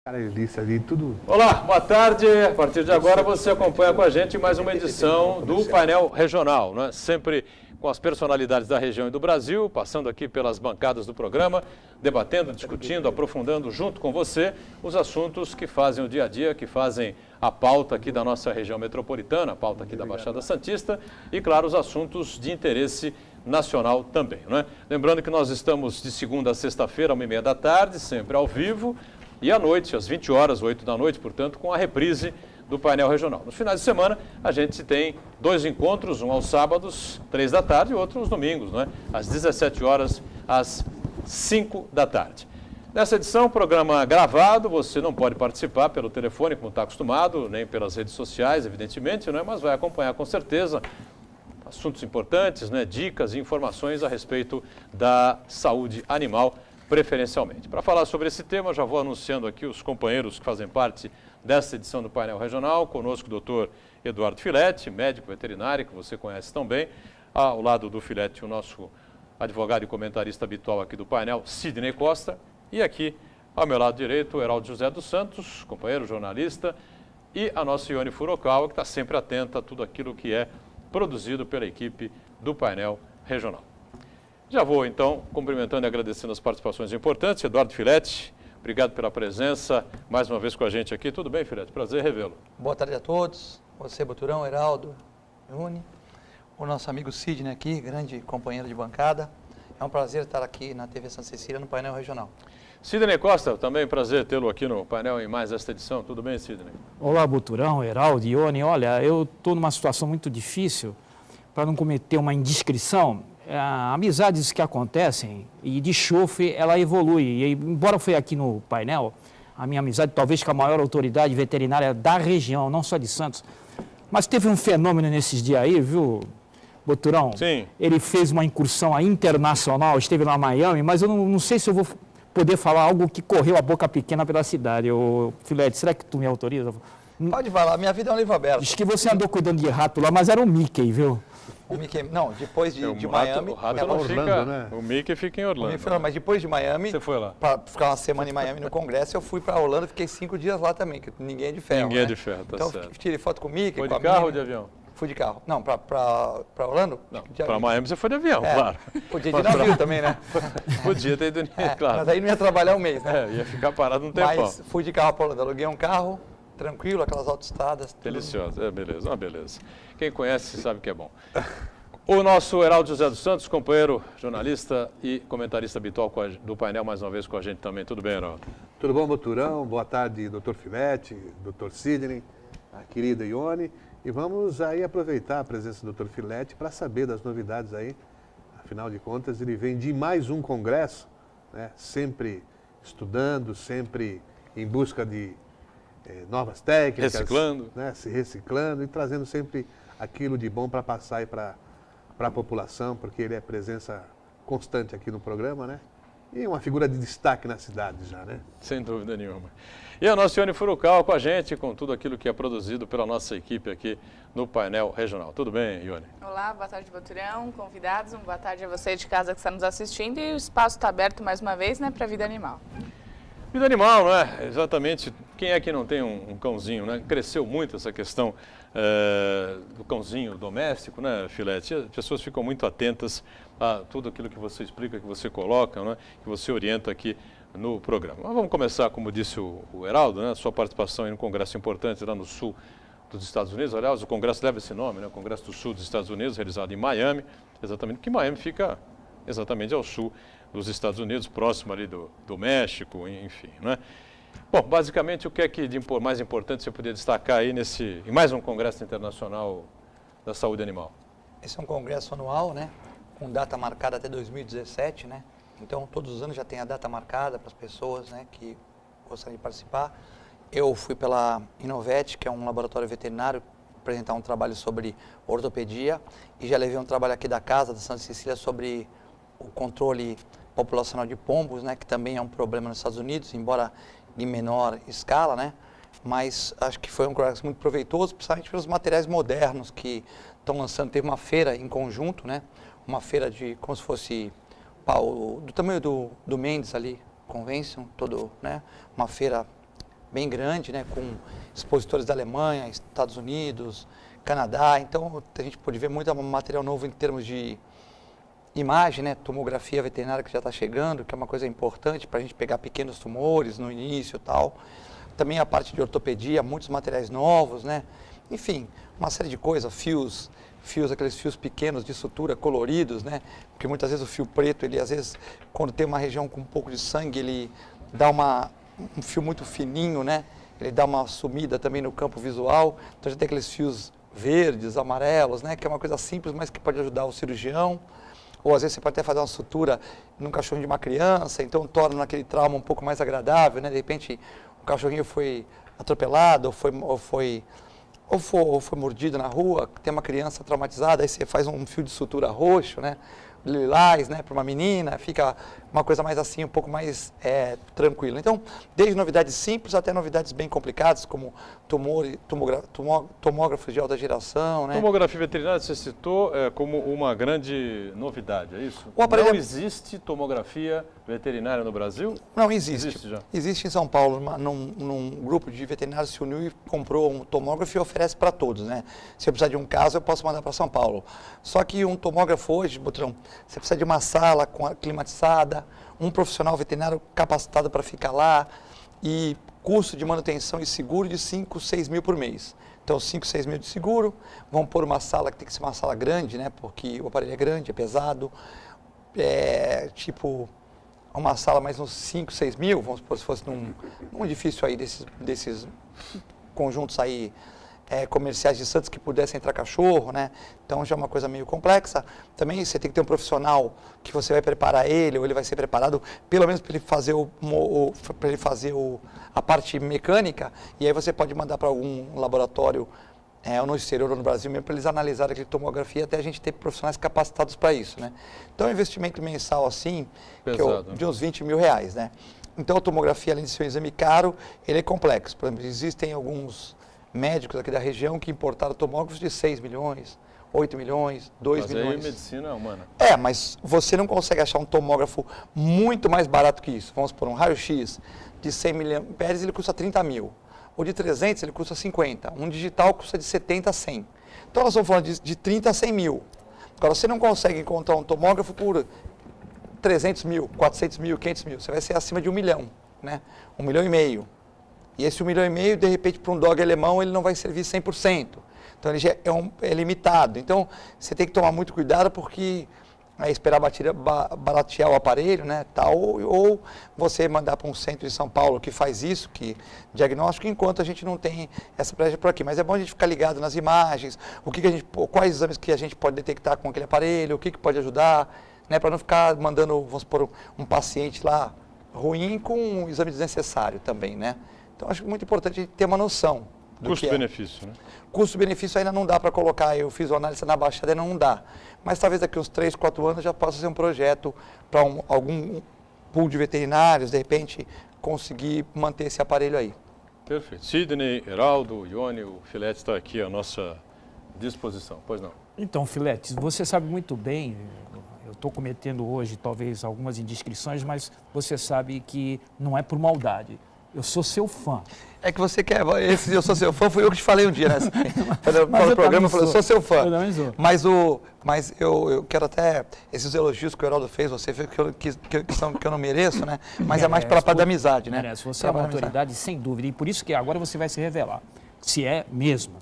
Cara, ele disse ali tudo. Olá, boa tarde. A partir de agora você acompanha com a gente mais uma edição do Painel Regional, né? Sempre com as personalidades da região e do Brasil, passando aqui pelas bancadas do programa, debatendo, discutindo, aprofundando junto com você os assuntos que fazem o dia a dia, que fazem a pauta aqui da nossa região metropolitana, a pauta aqui da Baixada Santista e, claro, os assuntos de interesse nacional também, né? Lembrando que nós estamos de segunda a sexta-feira, 1h30 da tarde, sempre ao vivo. E à noite, às 20 horas, 8 da noite, portanto, com a reprise do painel regional. Nos finais de semana, a gente tem dois encontros, um aos sábados, 3 da tarde, e outro aos domingos, né? Às 17 horas, às 5 da tarde. Nessa edição, programa gravado, você não pode participar pelo telefone, como está acostumado, nem pelas redes sociais, evidentemente, né? Mas vai acompanhar com certeza assuntos importantes, né? Dicas e informações a respeito da saúde animal, preferencialmente. Para falar sobre esse tema, já vou anunciando aqui os companheiros que fazem parte desta edição do Painel Regional. Conosco o Dr. Eduardo Filete, médico veterinário, que você conhece tão bem. Ao lado do Filete, o nosso advogado e comentarista habitual aqui do painel, Sidney Costa. E aqui, ao meu lado direito, o Heraldo José dos Santos, companheiro jornalista, e a nossa Ione Furukawa, que está sempre atenta a tudo aquilo que é produzido pela equipe do Painel Regional. Já vou, então, cumprimentando e agradecendo as participações importantes. Eduardo Filete, obrigado pela presença, mais uma vez com a gente aqui. Tudo bem, Filete? Prazer revê-lo. Boa tarde a todos. Você, Boturão, Heraldo, Uni, o nosso amigo Sidney aqui, grande companheiro de bancada. É um prazer estar aqui na TV Santa Cecília, no painel regional. Sidney Costa, também prazer tê-lo aqui no painel em mais esta edição. Tudo bem, Sidney? Olá, Boturão, Heraldo, Ione. Olha, eu estou numa situação muito difícil para não cometer uma indiscrição. Amizades que acontecem e de chofre, ela evolui. E, embora foi aqui no painel, a minha amizade talvez com a maior autoridade veterinária da região, não só de Santos, mas teve um fenômeno nesses dias aí, viu, Boturão? Sim. Ele fez uma incursão internacional, esteve lá em Miami, mas eu não sei se eu vou poder falar algo que correu a boca pequena pela cidade. Filete, será que tu me autoriza? Pode falar, minha vida é um livro aberto. Diz que você andou cuidando de rato lá, mas era o Mickey, viu? O Mickey, não, depois de O Miami... rato não Orlando, fica, né? O Mickey fica em Orlando. Mas depois de Miami, Você foi lá? para ficar uma semana em Miami no Congresso, eu fui para Orlando, fiquei 5 dias lá também, que ninguém é de ferro. Ninguém é né? de ferro, tá então, certo. tirei foto com o Mickey, Foi com de a carro ou Minnie. de avião? Fui de carro. Não, para Orlando? Não, de para avião. Miami você foi de avião, claro. Podia ir de navio também, né? Podia ter ido, claro. Mas aí não ia trabalhar um mês, né? Ia ficar parado um tempão. Mas fui de carro para Orlando, aluguei um carro, tranquilo, aquelas autoestradas. tudo. Deliciosa, beleza, uma beleza. Quem conhece sabe que é bom. O nosso Heraldo José dos Santos, companheiro jornalista e comentarista habitual do painel, mais uma vez com a gente também. Tudo bem, Heraldo? Tudo bom, Boturão? Boa tarde, Dr. Filete, Dr. Sidney, a querida Ione. E vamos aí aproveitar a presença do Dr. Filete para saber das novidades aí. Afinal de contas, ele vem de mais um congresso, né? Sempre estudando, sempre em busca de novas técnicas. Reciclando. Né? Se reciclando e trazendo sempre aquilo de bom para passar aí para a população, porque ele é presença constante aqui no programa, né? E uma figura de destaque na cidade já, né? Sem dúvida nenhuma. E a nossa Ione Furukawa com a gente, com tudo aquilo que é produzido pela nossa equipe aqui no painel regional. Tudo bem, Ione? Olá, boa tarde, Boturão, convidados, uma boa tarde a você de casa que está nos assistindo e o espaço está aberto mais uma vez, né, para a vida animal. Vida animal, né? Exatamente. Quem é que não tem um cãozinho, né? Cresceu muito essa questão do cãozinho doméstico, né, Filete? As pessoas ficam muito atentas a tudo aquilo que você explica, que você coloca, né? Que você orienta aqui no programa. Mas vamos começar, como disse o Heraldo, né? Sua participação em um congresso importante lá no sul dos Estados Unidos. Aliás, o congresso leva esse nome, né? O Congresso do Sul dos Estados Unidos, realizado em Miami, exatamente, porque Miami fica exatamente ao sul dos Estados Unidos, próximo ali do México, enfim, né? Bom, basicamente, o que é que de mais importante você poderia destacar aí em mais um Congresso Internacional da Saúde Animal? Esse é um congresso anual, né? Com data marcada até 2017, né? Então, todos os anos já tem a data marcada para as pessoas, né, que gostariam de participar. Eu fui pela Inovet, que é um laboratório veterinário, apresentar um trabalho sobre ortopedia e já levei um trabalho aqui da casa, da Santa Cecília, sobre o controle populacional de pombos, né, que também é um problema nos Estados Unidos, embora em menor escala, né? Mas acho que foi um congresso muito proveitoso, principalmente pelos materiais modernos que estão lançando. Teve uma feira em conjunto, né? Uma feira de como se fosse do tamanho do Mendes ali, Convention, todo, né? Uma feira bem grande, né, com expositores da Alemanha, Estados Unidos, Canadá. Então, a gente pode ver muito material novo em termos de imagem, né, tomografia veterinária que já está chegando, que é uma coisa importante para a gente pegar pequenos tumores no início e tal. Também a parte de ortopedia, muitos materiais novos, né? Enfim, uma série de coisas, fios, aqueles fios pequenos de sutura coloridos, né? Porque muitas vezes o fio preto, ele às vezes, quando tem uma região com um pouco de sangue, ele dá um fio muito fininho, né? Ele dá uma sumida também no campo visual. Então a gente tem aqueles fios verdes, amarelos, né? Que é uma coisa simples, mas que pode ajudar o cirurgião. Ou às vezes você pode até fazer uma sutura num cachorrinho de uma criança, então torna aquele trauma um pouco mais agradável, né? De repente o cachorrinho foi atropelado, ou foi mordido na rua, tem uma criança traumatizada, aí você faz um fio de sutura roxo, né? Lilás, né? Para uma menina, fica uma coisa mais assim, um pouco mais tranquila. Então, desde novidades simples até novidades bem complicadas, como tomógrafos de alta geração, né? Tomografia veterinária, você citou como uma grande novidade, é isso? O aparelho Não existe tomografia veterinária no Brasil? Não, existe. Existe já? Existe em São Paulo, num grupo de veterinários se uniu e comprou um tomógrafo e oferece para todos, né? Se eu precisar de um caso, eu posso mandar para São Paulo. Só que um tomógrafo hoje, Butrão, você precisa de uma sala climatizada, um profissional veterinário capacitado para ficar lá e custo de manutenção e seguro de 5, 6 mil por mês. Então, 5, 6 mil de seguro, vão pôr uma sala que tem que ser uma sala grande, né? Porque o aparelho é grande, é pesado, tipo uma sala mais uns 5, 6 mil, vamos supor, se fosse num edifício aí desses conjuntos aí comerciais de Santos que pudessem entrar cachorro, né? Então já é uma coisa meio complexa. Também você tem que ter um profissional que você vai preparar ele, ou ele vai ser preparado pelo menos para ele fazer a parte mecânica, e aí você pode mandar para algum laboratório ou no exterior ou no Brasil mesmo, para eles analisarem aquela tomografia, até a gente ter profissionais capacitados para isso, né? Então é um investimento mensal assim, de uns 20 mil reais, né? Então a tomografia, além de ser um exame caro, ele é complexo. Por exemplo, existem alguns médicos aqui da região que importaram tomógrafos de 6 milhões, 8 milhões, 2 milhões. Mas aí medicina humana. Mas você não consegue achar um tomógrafo muito mais barato que isso. Vamos por um raio-x de 100 miliamperes, ele custa 30 mil. O de 300, ele custa 50. Um digital custa de 70 a 100. Então nós estamos falando de 30 a 100 mil. Agora, você não consegue encontrar um tomógrafo por 300 mil, 400 mil, 500 mil. Você vai ser acima de 1 milhão, né? 1,5 milhão. E esse 1,5 milhão, de repente, para um dog alemão, ele não vai servir 100%. Então, ele já é limitado. Então, você tem que tomar muito cuidado, porque esperar baratear o aparelho, né, tal, ou você mandar para um centro em São Paulo que faz isso, que diagnóstico, enquanto a gente não tem essa brecha por aqui. Mas é bom a gente ficar ligado nas imagens, quais exames que a gente pode detectar com aquele aparelho, o que pode ajudar, né, para não ficar mandando, vamos supor, um paciente lá ruim com um exame desnecessário também, né? Então, acho muito importante a gente ter uma noção do custo-benefício, né? Custo-benefício ainda não dá para colocar, eu fiz uma análise na Baixada e não dá. Mas talvez daqui uns 3, 4 anos já possa ser um projeto para algum pool de veterinários, de repente, conseguir manter esse aparelho aí. Perfeito. Sidney, Heraldo, Ione, o Filete está aqui à nossa disposição. Pois não. Então, Filete, você sabe muito bem, eu estou cometendo hoje talvez algumas indiscrições, mas você sabe que não é por maldade. Eu sou seu fã. É que você quer, eu sou seu fã, fui eu que te falei um dia, né? No programa eu falei, eu sou seu fã. Eu também sou. Mas eu quero até, esses elogios que o Heraldo fez, você fez que eu não mereço, né? Mas é mais pela da amizade, né? Merece. Você é uma autoridade, sem dúvida, e por isso que agora você vai se revelar, se é mesmo.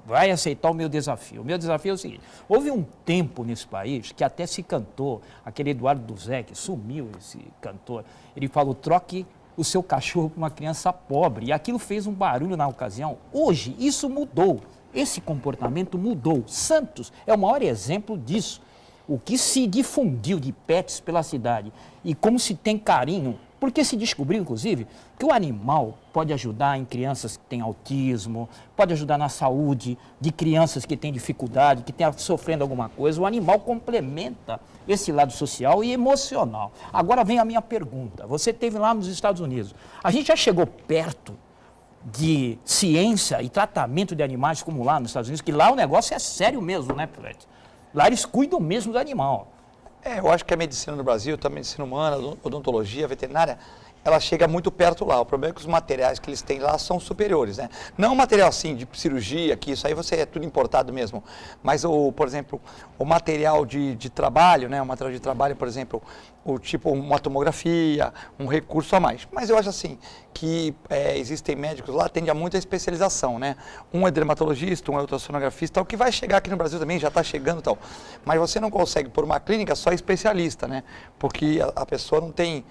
Vai aceitar o meu desafio. O meu desafio é o seguinte, houve um tempo nesse país que até se cantou, aquele Eduardo Duzec, sumiu esse cantor, ele falou, troque o seu cachorro para uma criança pobre. E aquilo fez um barulho na ocasião. Hoje, isso mudou. Esse comportamento mudou. Santos é o maior exemplo disso. O que se difundiu de pets pela cidade e como se tem carinho, porque se descobriu, inclusive, que o animal pode ajudar em crianças que têm autismo, pode ajudar na saúde de crianças que têm dificuldade, que estão sofrendo alguma coisa. O animal complementa esse lado social e emocional. Agora vem a minha pergunta. Você esteve lá nos Estados Unidos. A gente já chegou perto de ciência e tratamento de animais como lá nos Estados Unidos, que lá o negócio é sério mesmo, né, Filete? Lá eles cuidam mesmo do animal. Eu acho que a medicina no Brasil, a medicina humana, odontologia, veterinária, ela chega muito perto lá. O problema é que os materiais que eles têm lá são superiores, né? Não um material assim de cirurgia, que isso aí você é tudo importado mesmo, mas por exemplo, o material de trabalho, né? O material de trabalho, por exemplo, o tipo uma tomografia, um recurso a mais. Mas eu acho assim que existem médicos lá, tende a muita especialização, né? Um é dermatologista, um é ultrassonografista, o que vai chegar aqui no Brasil também, já está chegando e tal. Mas você não consegue, por uma clínica, só especialista, né? Porque a pessoa não tem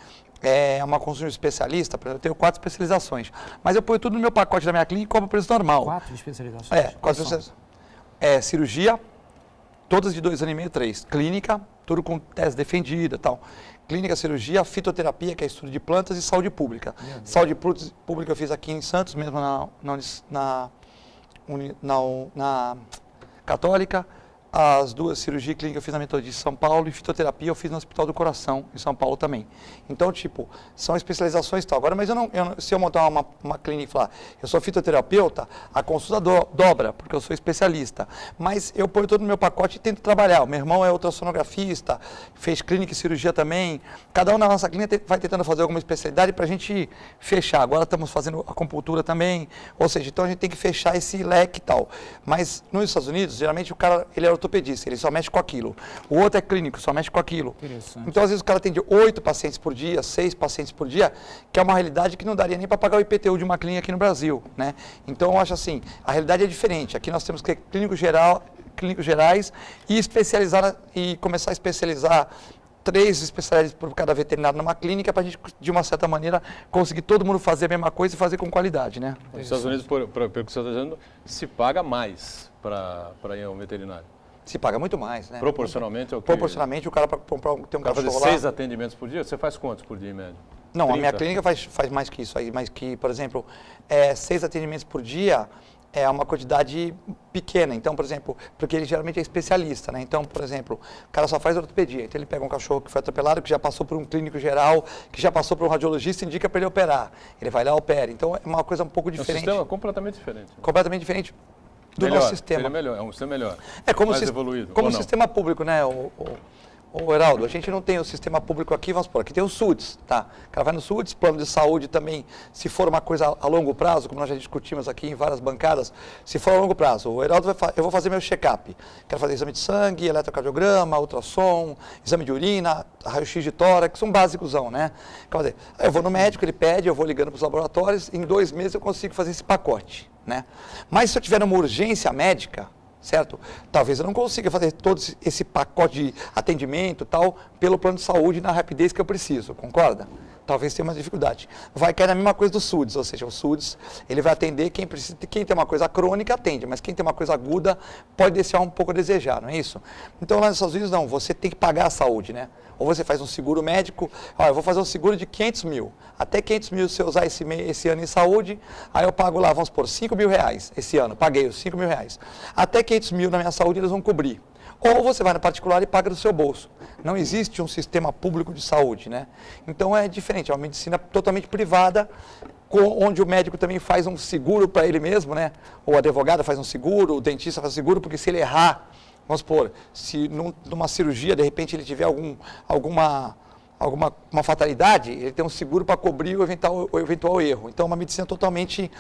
uma consulta de especialista, por exemplo, eu tenho 4 especializações. Mas eu ponho tudo no meu pacote da minha clínica e cobro preço normal. 4 especializações? 4 especializações. Cirurgia, todas de 2 anos e meio, 3. Clínica, tudo com tese defendida e tal. Clínica, cirurgia, fitoterapia, que é estudo de plantas, e saúde pública. Saúde pública eu fiz aqui em Santos, mesmo na Católica. As 2 cirurgias clínicas eu fiz na Metodista de São Paulo, e fitoterapia eu fiz no Hospital do Coração, em São Paulo também. Então, tipo, são especializações e tal. Agora, mas se eu montar uma clínica e falar, eu sou fitoterapeuta, a consulta dobra, porque eu sou especialista. Mas eu ponho todo no meu pacote e tento trabalhar. O meu irmão é ultrassonografista, fez clínica e cirurgia também. Cada um na nossa clínica vai tentando fazer alguma especialidade para a gente fechar. Agora estamos fazendo acupuntura também, ou seja, então a gente tem que fechar esse leque e tal. Mas nos Estados Unidos, geralmente o cara, ele é ortopedista, ele só mexe com aquilo. O outro é clínico, só mexe com aquilo. Então, às vezes, o cara atende 8 pacientes por dia, 6 pacientes por dia, que é uma realidade que não daria nem para pagar o IPTU de uma clínica aqui no Brasil, né? Então, eu acho assim, a realidade é diferente. Aqui nós temos que ter clínicos gerais e especializar, e começar a especializar 3 especialidades por cada veterinário numa clínica, para a gente, de uma certa maneira, conseguir todo mundo fazer a mesma coisa e fazer com qualidade, né? Nos Estados Unidos, pelo que você está dizendo, se paga mais para ir ao veterinário. Se paga muito mais, né? Proporcionalmente ao que... Proporcionalmente, o cara para ter um cachorro fazer lá... 6 atendimentos por dia, você faz quantos por dia em média? Não, 30? a minha clínica faz mais que isso aí, mais que, por exemplo, 6 atendimentos por dia é uma quantidade pequena. Então, por exemplo, porque ele geralmente é especialista, né? Então, por exemplo, o cara só faz ortopedia. Então, ele pega um cachorro que foi atropelado, que já passou por um clínico geral, que já passou por um radiologista e indica para ele operar. Ele vai lá e opera. Então, é uma coisa um pouco diferente. É um sistema completamente diferente. Completamente diferente do nosso sistema. Melhor, é um sistema melhor. É como mais evoluído. Como o sistema público, né, o Heraldo, a gente não tem o sistema público aqui, vamos supor, aqui tem o SUDS, tá? O cara vai no SUDS, plano de saúde também, se for uma coisa a longo prazo, como nós já discutimos aqui em várias bancadas, se for a longo prazo, o Heraldo eu vou fazer meu check-up, quero fazer exame de sangue, eletrocardiograma, ultrassom, exame de urina, raio-x de tórax, um básicozão, né? Quer dizer, eu vou no médico, ele pede, eu vou ligando para os laboratórios, em 2 meses eu consigo fazer esse pacote, né? Mas se eu tiver uma urgência médica, certo? Talvez eu não consiga fazer todo esse pacote de atendimento tal, pelo plano de saúde na rapidez que eu preciso, concorda? Talvez tenha uma dificuldade. Vai cair na mesma coisa do SUDS, ou seja, o SUDS, ele vai atender quem precisa, quem tem uma coisa crônica atende, mas quem tem uma coisa aguda pode deixar um pouco a desejar, não é isso? Então lá nos Estados Unidos não, você tem que pagar a saúde, né? Ou você faz um seguro médico, eu vou fazer um seguro de 500 mil, até 500 mil se eu usar esse ano em saúde, aí eu pago lá, vamos supor, 5 mil reais esse ano, paguei os 5 mil reais. Até 500 mil na minha saúde eles vão cobrir. Ou você vai no particular e paga do seu bolso. Não existe um sistema público de saúde, né? Então é diferente, é uma medicina totalmente privada, onde o médico também faz um seguro para ele mesmo, né? Ou a advogada faz um seguro, o dentista faz um seguro, porque se ele errar, vamos supor, se numa cirurgia, de repente, ele tiver alguma fatalidade, ele tem um seguro para cobrir o eventual erro. Então, é uma medicina totalmente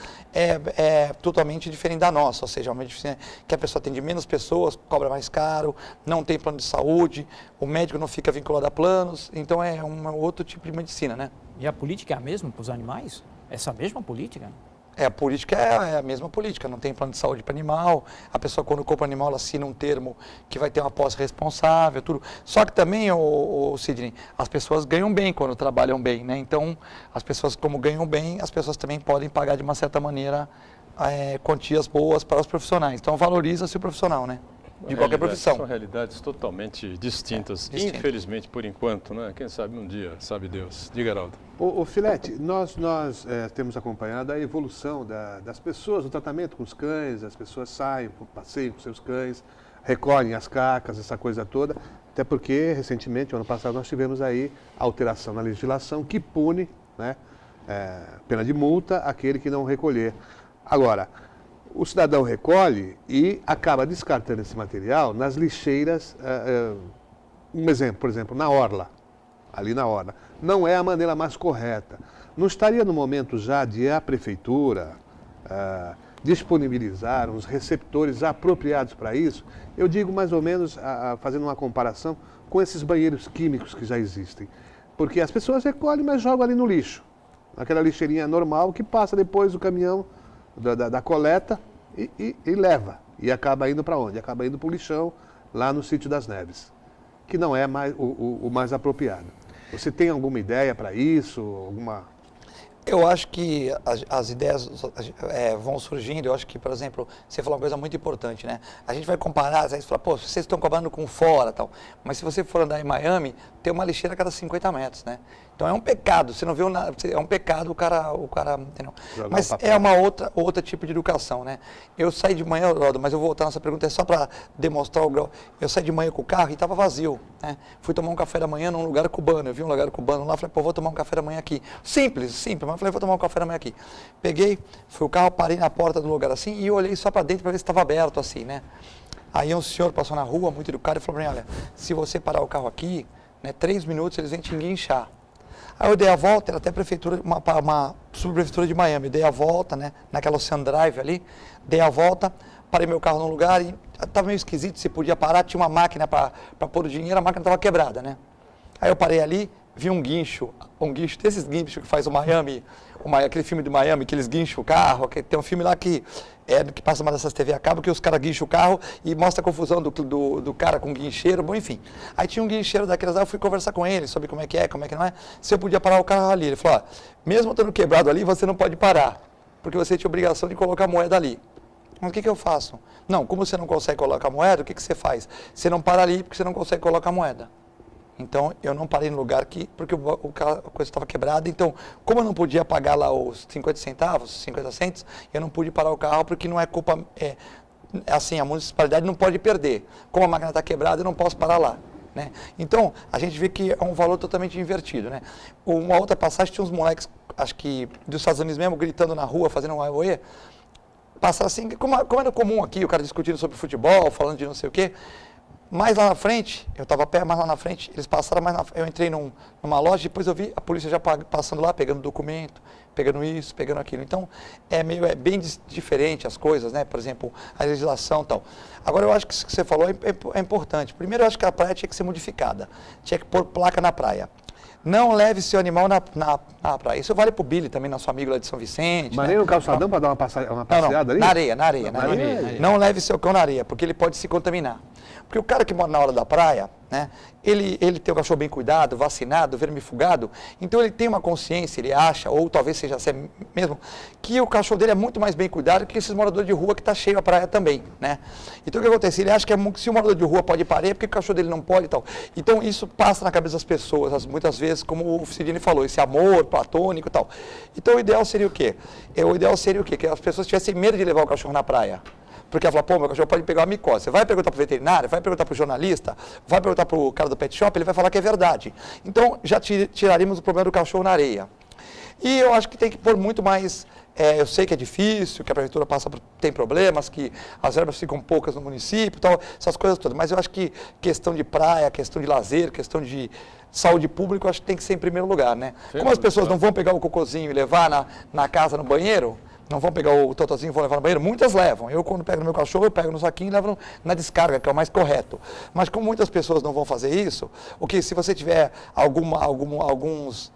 diferente da nossa, ou seja, é uma medicina que a pessoa atende menos pessoas, cobra mais caro, não tem plano de saúde, o médico não fica vinculado a planos, então é um outro tipo de medicina, né? E a política é a mesma para os animais? Essa mesma política? A política é a mesma política, não tem plano de saúde para animal, a pessoa quando compra animal ela assina um termo que vai ter uma posse responsável, tudo. Só que também, Sidney, as pessoas ganham bem quando trabalham bem, né? Então, as pessoas como ganham bem, as pessoas também podem pagar de uma certa maneira quantias boas para os profissionais. Então, valoriza-se o profissional, né? De qualquer profissão. São realidades totalmente distintas, infelizmente, por enquanto, né? Quem sabe um dia, sabe Deus. Diga, Heraldo. O Filete, nós temos acompanhado a evolução das pessoas, o tratamento com os cães, as pessoas saem, passeiam com seus cães, recolhem as cacas, essa coisa toda, até porque, recentemente, ano passado, nós tivemos aí a alteração na legislação que pune, né, pena de multa, aquele que não recolher. Agora, o cidadão recolhe e acaba descartando esse material nas lixeiras, um exemplo, por exemplo, na orla, ali na orla. Não é a maneira mais correta. Não estaria no momento já de a prefeitura disponibilizar uns receptores apropriados para isso? Eu digo mais ou menos, fazendo uma comparação com esses banheiros químicos que já existem. Porque as pessoas recolhem, mas jogam ali no lixo. Aquela lixeirinha normal que passa depois o caminhão da coleta e leva. E acaba indo para onde? Acaba indo para o lixão, lá no Sítio das Neves, que não é mais o mais apropriado. Você tem alguma ideia para isso? Eu acho que as ideias vão surgindo. Eu acho que, por exemplo, você falou uma coisa muito importante, né? A gente vai comparar, você fala, pô, vocês estão comparando com fora e tal. Mas se você for andar em Miami, tem uma lixeira a cada 50 metros, né? Então é um pecado, você não vê nada, é um pecado o cara entendeu? Mas é uma outra tipo de educação, né? Eu saí de manhã, mas eu vou voltar nessa pergunta, é só para demonstrar o grau. Eu saí de manhã com o carro e estava vazio, né? Fui tomar um café da manhã num lugar cubano, eu vi um lugar cubano lá, falei, pô, vou tomar um café da manhã aqui. Simples, mas falei, vou tomar um café da manhã aqui. Peguei, fui o carro, parei na porta do lugar assim e olhei só para dentro para ver se estava aberto assim, né? Aí um senhor passou na rua, muito educado, e falou para mim, olha, se você parar o carro aqui, né, 3 minutos eles vêm te enguinchar. Aí eu dei a volta, era até prefeitura, uma subprefeitura de Miami, dei a volta, né, naquela Ocean Drive ali, dei a volta, parei meu carro num lugar e estava meio esquisito, se podia parar, tinha uma máquina para pôr o dinheiro, a máquina estava quebrada, né. Aí eu parei ali, vi um guincho desses guinchos que faz o Miami, aquele filme de Miami, que eles guincham o carro, que tem um filme lá que passa uma dessas TV a cabo, que os caras guincham o carro e mostra a confusão do cara com o guincheiro, bom, enfim. Aí tinha um guincheiro daqueles lá, eu fui conversar com ele sobre como é que não é, se eu podia parar o carro ali. Ele falou, ó, mesmo estando quebrado ali, você não pode parar, porque você tinha obrigação de colocar moeda ali. Mas o que eu faço? Não, como você não consegue colocar moeda, o que você faz? Você não para ali porque você não consegue colocar moeda. Então, eu não parei no lugar porque a coisa estava quebrada. Então, como eu não podia pagar lá os 50 centavos, 50 centos, eu não pude parar o carro porque não é culpa... assim, a municipalidade não pode perder. Como a máquina está quebrada, eu não posso parar lá. Né? Então, a gente vê que é um valor totalmente invertido. Né? Uma outra passagem, tinha uns moleques, acho que dos Estados Unidos mesmo, gritando na rua, fazendo um highway, passaram assim, como era comum aqui, o cara discutindo sobre futebol, falando de não sei o quê. Mais lá na frente, eu estava mais lá na frente, eles passaram eu entrei numa loja, depois eu vi a polícia já passando lá, pegando documento, pegando isso, pegando aquilo. Então, é bem diferente as coisas, né? Por exemplo, a legislação e tal. Agora, eu acho que isso que você falou é importante. Primeiro, eu acho que a praia tinha que ser modificada. Tinha que pôr placa na praia. Não leve seu animal na praia. Isso vale para o Billy também, nosso amigo lá de São Vicente. Mas né? nem no calçadão para dar uma passeada ali? Na areia. Não leve seu cão na areia, porque ele pode se contaminar. Porque o cara que mora na hora da praia, né, ele tem o cachorro bem cuidado, vacinado, vermifugado, então ele tem uma consciência, ele acha, ou talvez seja assim mesmo, que o cachorro dele é muito mais bem cuidado que esses moradores de rua que está cheio a praia também, né? Então o que acontece? Ele acha que se o morador de rua pode parar, é porque o cachorro dele não pode e tal. Então isso passa na cabeça das pessoas, muitas vezes, como o Sidney falou, esse amor platônico e tal. Então o ideal seria o quê? Que as pessoas tivessem medo de levar o cachorro na praia. Porque ela fala, pô, meu cachorro pode pegar uma micose. Você vai perguntar para o veterinário, vai perguntar para o jornalista, vai perguntar para o cara do pet shop, ele vai falar que é verdade. Então, já tiraríamos o problema do cachorro na areia. E eu acho que tem que pôr muito mais... eu sei que é difícil, que a prefeitura tem problemas, que as verbas ficam poucas no município, tal, essas coisas todas. Mas eu acho que questão de praia, questão de lazer, questão de saúde pública, eu acho que tem que ser em primeiro lugar, né? Como as pessoas não vão pegar o cocôzinho e levar na casa, no banheiro... Não vão pegar o totozinho e vão levar no banheiro? Muitas levam. Eu, quando pego no meu cachorro, eu pego no saquinho e levo na descarga, que é o mais correto. Mas como muitas pessoas não vão fazer isso, o que se você tiver algumas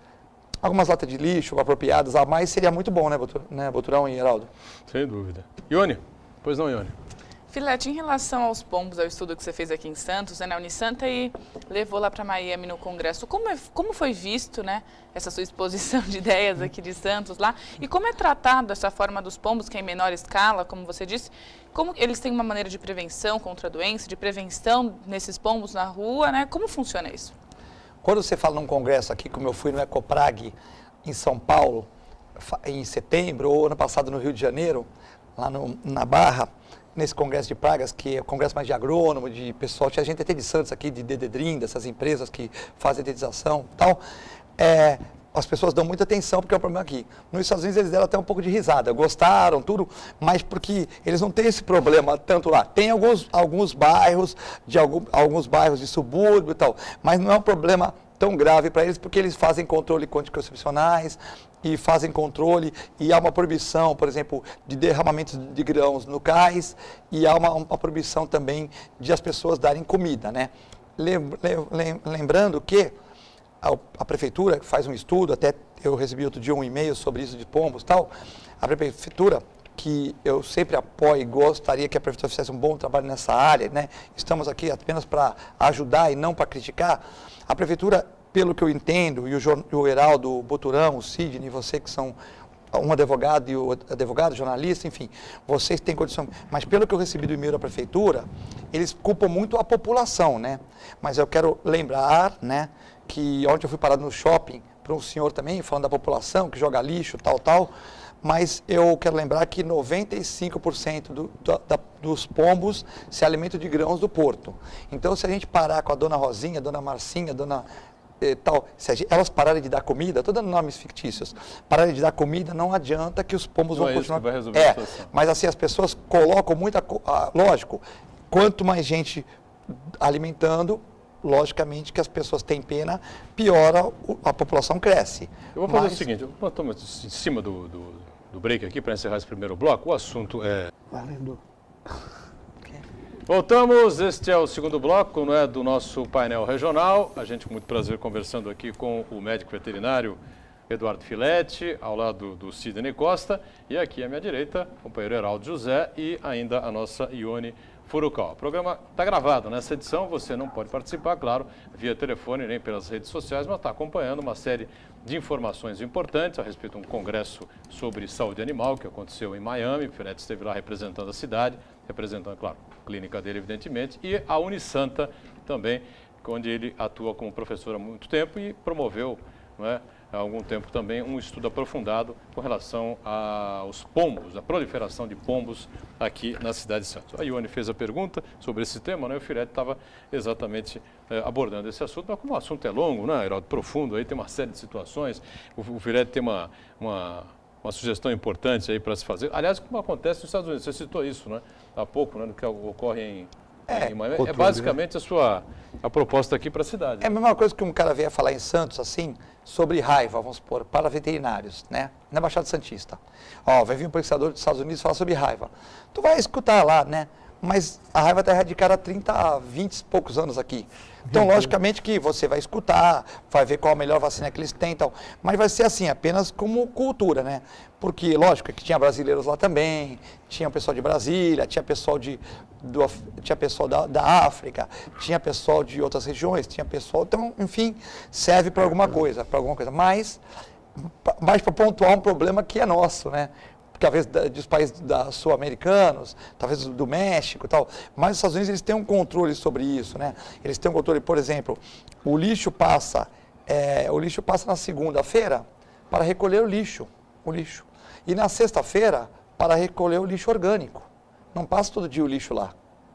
latas de lixo apropriadas a mais, seria muito bom, né, Boturão e Heraldo? Sem dúvida. Ione? Pois não, Ione? Filete, em relação aos pombos, ao estudo que você fez aqui em Santos, na Unisanta, e levou lá para Miami no Congresso, como foi visto, né, essa sua exposição de ideias aqui de Santos lá, e como é tratado essa forma dos pombos, que é em menor escala, como você disse, como eles têm uma maneira de prevenção contra a doença, de prevenção nesses pombos na rua, né, como funciona isso? Quando você fala num congresso aqui, como eu fui no Ecoprag, em São Paulo, em setembro, ou ano passado no Rio de Janeiro, lá na Barra, nesse congresso de pragas, que é o congresso mais de agrônomo, de pessoal, tinha gente até de Santos aqui, de Dededrim, dessas empresas que fazem dedetização e tal, as pessoas dão muita atenção porque é o problema aqui. Nos Estados Unidos eles deram até um pouco de risada, gostaram, tudo, mas porque eles não têm esse problema tanto lá. Tem alguns bairros, alguns bairros de subúrbio e tal, mas não é um problema tão grave para eles, porque eles fazem controle com anticoncepcionais e fazem controle, e há uma proibição, por exemplo, de derramamentos de grãos no cais, e há uma proibição também de as pessoas darem comida, né? Lembrando que a prefeitura faz um estudo, até eu recebi outro dia um e-mail sobre isso de pombos e tal, a prefeitura, que eu sempre apoio e gostaria que a prefeitura fizesse um bom trabalho nessa área, né? Estamos aqui apenas para ajudar e não para criticar. A prefeitura, pelo que eu entendo, e o Heraldo Boturão, o Sidney, você que são um advogado e o advogado, jornalista, enfim, vocês têm condição, mas pelo que eu recebi do e-mail da prefeitura, eles culpam muito a população, né? Mas eu quero lembrar, né, que ontem eu fui parado no shopping para um senhor também, falando da população, que joga lixo, tal, mas eu quero lembrar que 95% dos pombos se alimentam de grãos do porto. Então, se a gente parar com a dona Rosinha, a dona Marcinha, a dona se elas pararem de dar comida, estou dando nomes fictícios, pararem de dar comida, não adianta que os pombos vão continuar. Isso que vai resolver a situação. Mas assim, as pessoas colocam muita... lógico, quanto mais gente alimentando, logicamente que as pessoas têm pena, piora, a população cresce. Eu vou fazer o seguinte, estamos em cima do break aqui para encerrar esse primeiro bloco. O assunto é... Valendo. Voltamos, este é o segundo bloco, não é, do nosso painel regional. A gente com muito prazer conversando aqui com o médico veterinário Eduardo Filetti, ao lado do Sidney Costa, e aqui à minha direita, o companheiro Heraldo José e ainda a nossa Ione Furukawa. O programa está gravado nessa edição, você não pode participar, claro, via telefone nem pelas redes sociais, mas está acompanhando uma série de informações importantes a respeito de um congresso sobre saúde animal que aconteceu em Miami. O Filetti esteve lá representando a cidade, representando, claro, a clínica dele, evidentemente, e a Unisanta também, onde ele atua como professor há muito tempo e promoveu, não é, há algum tempo também, um estudo aprofundado com relação aos pombos, a proliferação de pombos aqui na cidade de Santos. A Ione fez a pergunta sobre esse tema, né? O Filetti estava exatamente abordando esse assunto, mas como o assunto é longo, né, Heraldo, profundo, aí tem uma série de situações, o Filetti tem uma sugestão importante aí para se fazer. Aliás, como acontece nos Estados Unidos, você citou isso, né, há pouco, né, que ocorre em Miami. É basicamente a proposta aqui para a cidade. É a mesma coisa que um cara veio falar em Santos, assim, sobre raiva, vamos supor, para veterinários, né? Na Baixada Santista. Ó, vai vir um pesquisador dos Estados Unidos falar sobre raiva. Tu vai escutar lá, né? Mas a raiva está erradicada há 30, 20 e poucos anos aqui. Então, logicamente que você vai escutar, vai ver qual a melhor vacina que eles têm e tal. Mas vai ser assim, apenas como cultura, né? Porque, lógico, que tinha brasileiros lá também, tinha pessoal de Brasília, tinha pessoal da África, tinha pessoal de outras regiões, tinha pessoal... Então, enfim, serve para alguma coisa, Mas para pontuar um problema que é nosso, né? Talvez dos países sul-americanos, talvez do México e tal, mas os Estados Unidos eles têm um controle sobre isso, né? Eles têm um controle, por exemplo, o lixo passa na segunda-feira para recolher o lixo, e na sexta-feira para recolher o lixo orgânico. Não passa todo dia o lixo lá.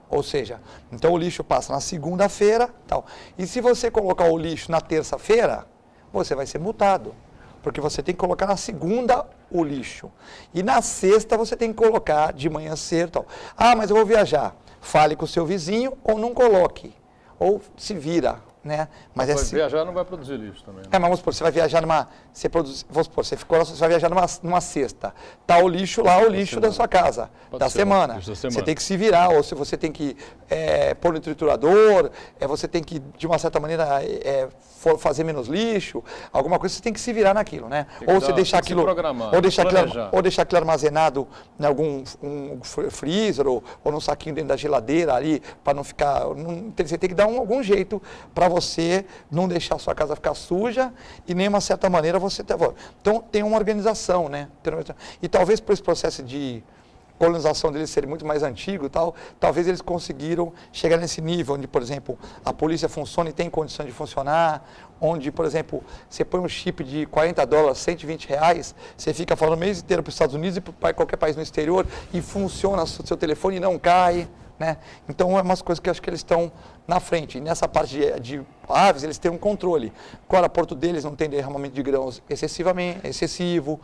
Ou seja, então o lixo passa na segunda-feira, tal. E se você colocar o lixo na terça-feira, você vai ser multado. Porque você tem que colocar na segunda o lixo. E na sexta você tem que colocar de manhã cedo. Tal. Ah, mas eu vou viajar. Fale com o seu vizinho ou não coloque. Ou se vira, né? Mas viajar não vai produzir lixo também. Né? Mas vamos supor, você vai viajar vamos supor, você vai viajar numa sexta. Tá o lixo lá, o lixo da sua casa, da semana. Você tem que se virar, ou se você tem que pôr no triturador, você tem que, de uma certa maneira, fazer menos lixo, alguma coisa, você tem que se virar naquilo, né? Ou você deixar aquilo, ou deixar aquilo armazenado em algum freezer, ou num saquinho dentro da geladeira ali, para não ficar... Você tem que dar algum jeito para você não deixar a sua casa ficar suja e nem, de uma certa maneira, você... Então, tem uma organização, né? E talvez por esse processo de colonização deles ser muito mais antigo e tal, talvez eles conseguiram chegar nesse nível onde, por exemplo, a polícia funciona e tem condição de funcionar, onde, por exemplo, você põe um chip de $40, R$120, você fica falando o mês inteiro para os Estados Unidos e para qualquer país no exterior e funciona o seu telefone e não cai, né? Então, é umas coisas que eu acho que eles estão na frente. E nessa parte de aves, eles têm um controle. O aeroporto deles não tem derramamento de grãos excessivo.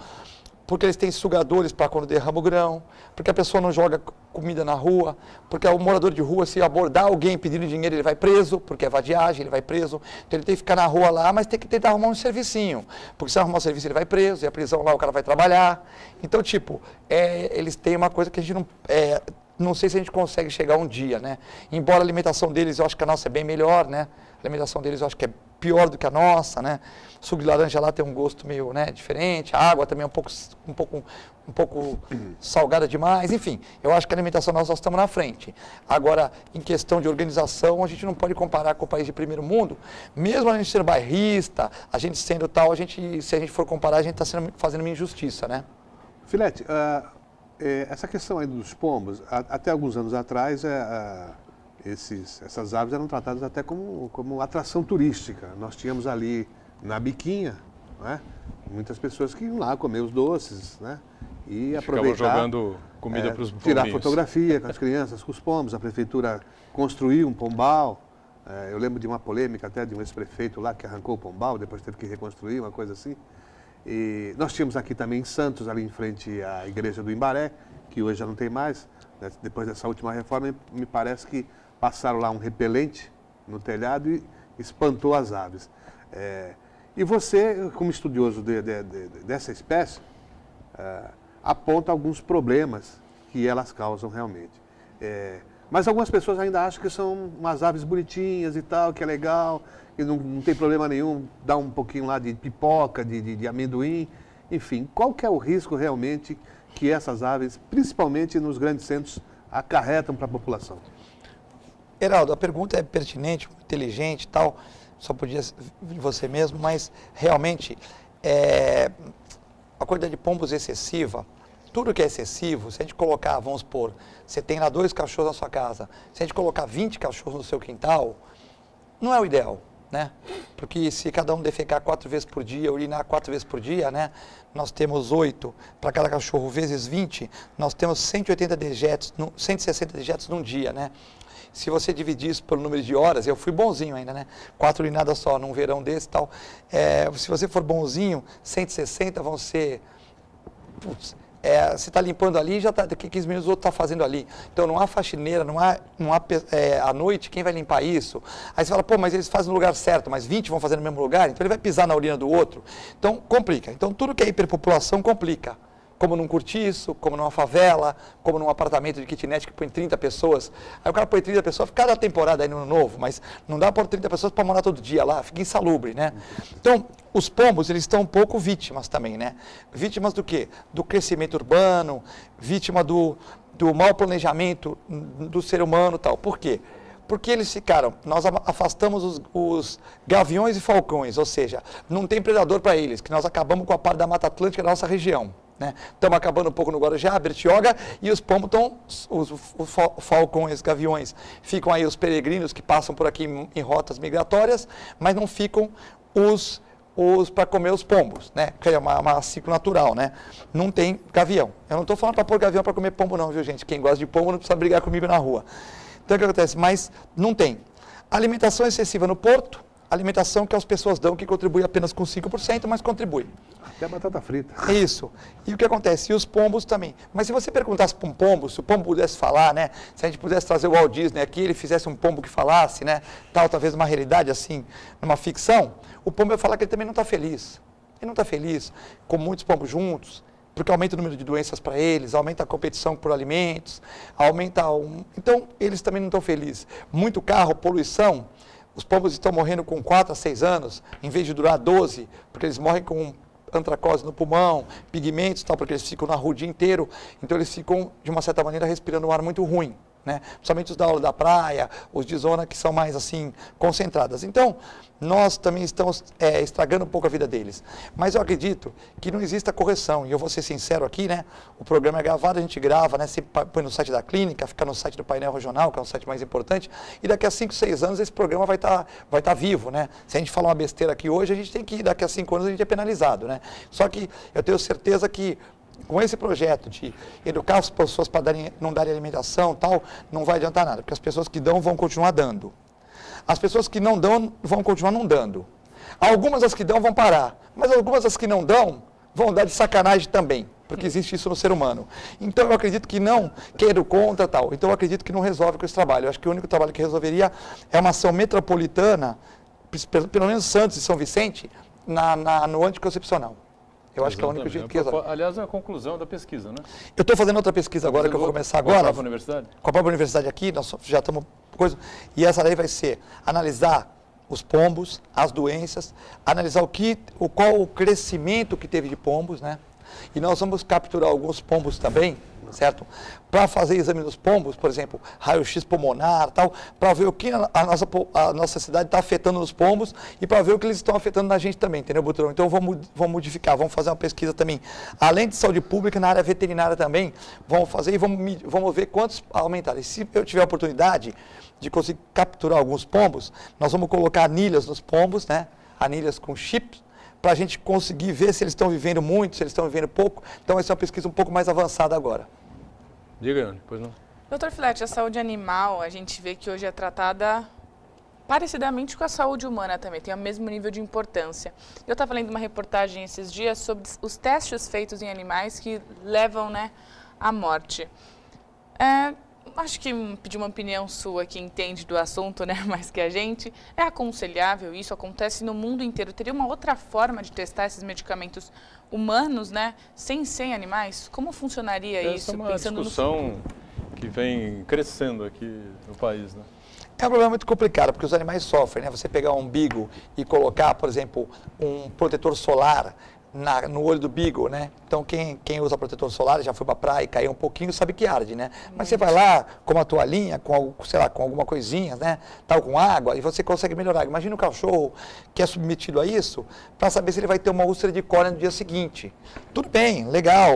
porque eles têm sugadores para quando derrama o grão, porque a pessoa não joga comida na rua, porque o morador de rua, se abordar alguém pedindo dinheiro, ele vai preso, porque é vadiagem, ele vai preso. Então ele tem que ficar na rua lá, mas tem que tentar arrumar um servicinho, porque se arrumar um serviço ele vai preso, e a prisão lá o cara vai trabalhar. Então, tipo, eles têm uma coisa que a gente não sei se a gente consegue chegar um dia, né? Embora a alimentação deles, eu acho que a nossa é bem melhor, né? A alimentação deles eu acho que é pior do que a nossa, né? O suco de laranja lá tem um gosto meio, né, diferente, a água também é um pouco salgada demais, enfim, eu acho que a alimentação nós estamos na frente. Agora, em questão de organização, a gente não pode comparar com o país de primeiro mundo, mesmo a gente sendo bairrista, a gente sendo tal, se a gente for comparar, a gente está fazendo uma injustiça, né? Filete, essa questão aí dos pombos, até alguns anos atrás, essas aves eram tratadas até como atração turística. Nós tínhamos ali na biquinha, né, muitas pessoas que iam lá comer os doces, né, e aproveitar, jogando comida para os pombinhos. Tirar fotografia com as crianças, com os pombos. A prefeitura construiu um pombal. Eu lembro de uma polêmica até de um ex-prefeito lá que arrancou o pombal, depois teve que reconstruir, uma coisa assim. E nós tínhamos aqui também em Santos, ali em frente à igreja do Imbaré, que hoje já não tem mais, né, depois dessa última reforma, me parece que passaram lá um repelente no telhado e espantou as aves. E você, como estudioso dessa espécie, aponta alguns problemas que elas causam realmente. Mas algumas pessoas ainda acham que são umas aves bonitinhas e tal, que é legal, que não tem problema nenhum, dá um pouquinho lá de pipoca, de amendoim, enfim. Qual que é o risco realmente que essas aves, principalmente nos grandes centros, acarretam para a população? Heraldo, a pergunta é pertinente, inteligente e tal, só podia vir você mesmo, mas realmente a quantidade de pombos excessiva, tudo que é excessivo, se a gente colocar, vamos supor, você tem lá 2 cachorros na sua casa, se a gente colocar 20 cachorros no seu quintal, não é o ideal, né? Porque se cada um defecar 4 vezes por dia, urinar 4 vezes por dia, né? Nós temos 8 para cada cachorro vezes 20, nós temos 180 dejetos, 160 dejetos num dia, né? Se você dividir isso pelo número de horas, eu fui bonzinho ainda, né? 4 urinadas só num verão desse e tal. Se você for bonzinho, 160 vão ser... Putz, você está limpando ali, já daqui 15 minutos o outro está fazendo ali. Então não há faxineira, não há à noite, quem vai limpar isso? Aí você fala, pô, mas eles fazem no lugar certo, mas 20 vão fazer no mesmo lugar, então ele vai pisar na urina do outro. Então complica. Então tudo que é hiperpopulação complica. Como num cortiço, como numa favela, como num apartamento de kitnet que põe 30 pessoas. Aí o cara põe 30 pessoas, cada temporada aí no ano novo, mas não dá para pôr 30 pessoas para morar todo dia lá, fica insalubre, né? Então, os pombos, eles estão um pouco vítimas também, né? Vítimas do quê? Do crescimento urbano, vítima do mau planejamento do ser humano e tal. Por quê? Porque eles ficaram, nós afastamos os gaviões e falcões, ou seja, não tem predador para eles, que nós acabamos com a parte da Mata Atlântica da nossa região. Estamos acabando um pouco no Guarujá, Bertioga, e os pombos estão, os falcões, gaviões, ficam aí os peregrinos que passam por aqui em rotas migratórias, mas não ficam os para comer os pombos, né? Que é uma ciclo natural, né? Não tem gavião. Eu não estou falando para pôr gavião para comer pombo não, viu gente? Quem gosta de pombo não precisa brigar comigo na rua. Então o que acontece? Mas não tem. Alimentação excessiva no porto, alimentação que as pessoas dão, que contribui apenas com 5%, mas contribui. Até batata frita. Isso. E o que acontece? E os pombos também. Mas se você perguntasse para um pombo, se o pombo pudesse falar, né? Se a gente pudesse trazer o Walt Disney aqui, ele fizesse um pombo que falasse, né? Talvez uma realidade assim, numa ficção, o pombo ia falar que ele também não está feliz. Ele não está feliz com muitos pombos juntos, porque aumenta o número de doenças para eles, aumenta a competição por alimentos, Então, eles também não estão felizes. Muito carro, poluição, os pombos estão morrendo com 4 a 6 anos, em vez de durar 12, porque eles morrem com antracose no pulmão, pigmentos, tal, porque eles ficam na rua o dia inteiro, então eles ficam, de uma certa maneira, respirando um ar muito ruim, né? Principalmente os da aula da praia, os de zona que são mais, assim, concentradas. Então, nós também estamos estragando um pouco a vida deles. Mas eu acredito que não exista correção, e eu vou ser sincero aqui, né? O programa é gravado, a gente grava, né? Sempre põe no site da clínica, fica no site do painel regional, que é o site mais importante, e daqui a 5, 6 anos esse programa vai tá vivo, né? Se a gente falar uma besteira aqui hoje, a gente tem que ir, daqui a 5 anos a gente é penalizado, né? Só que eu tenho certeza que com esse projeto de educar as pessoas para não darem alimentação, tal, não vai adiantar nada, porque as pessoas que dão vão continuar dando. As pessoas que não dão vão continuar não dando. Algumas das que dão vão parar, mas algumas das que não dão vão dar de sacanagem também. porque existe isso no ser humano. Então eu acredito que não, quero contra tal, então eu acredito que não resolve com esse trabalho. Eu acho que o único trabalho que resolveria é uma ação metropolitana, pelo menos Santos e São Vicente, no anticoncepcional. Eu acho que é o único jeito que resolve. Aliás, é a conclusão da pesquisa, né? Eu estou fazendo outra pesquisa agora, que eu vou começar agora. Com a própria universidade? Com a própria universidade aqui, nós já estamos... E essa daí vai ser analisar os pombos, as doenças, analisar qual o crescimento que teve de pombos, né? E nós vamos capturar alguns pombos também, certo? Para fazer exame dos pombos, por exemplo, raio-x pulmonar, tal, para ver o que a nossa cidade está afetando nos pombos e para ver o que eles estão afetando na gente também, entendeu, Butrão? Então vamos modificar, vamos fazer uma pesquisa também, além de saúde pública, na área veterinária também, vamos fazer e vamos ver quantos aumentaram. E se eu tiver a oportunidade de conseguir capturar alguns pombos, nós vamos colocar anilhas nos pombos, né? Anilhas com chips, para a gente conseguir ver se eles estão vivendo muito, se eles estão vivendo pouco. Então vai ser uma pesquisa um pouco mais avançada agora. Diga, Ione, pois não. Doutor Filete, a saúde animal, a gente vê que hoje é tratada parecidamente com a saúde humana também, tem o mesmo nível de importância. Eu estava lendo uma reportagem esses dias sobre os testes feitos em animais que levam, né, à morte. Acho que pedir uma opinião sua que entende do assunto, né, mais que a gente, é aconselhável, isso acontece no mundo inteiro. Teria uma outra forma de testar esses medicamentos humanos, né, sem animais? Como funcionaria isso? Essa é uma discussão que vem crescendo aqui no país, né? É um problema muito complicado, porque os animais sofrem, né? Você pegar um beagle e colocar, por exemplo, um protetor solar no olho do beagle, né? Então, quem usa protetor solar, já foi pra praia e caiu um pouquinho, sabe que arde, né? Mas você vai lá com uma toalhinha, sei lá, com alguma coisinha, né? Tal, com água, e você consegue melhorar. Imagina o cachorro que é submetido a isso, para saber se ele vai ter uma úlcera de cólera no dia seguinte. Tudo bem, legal,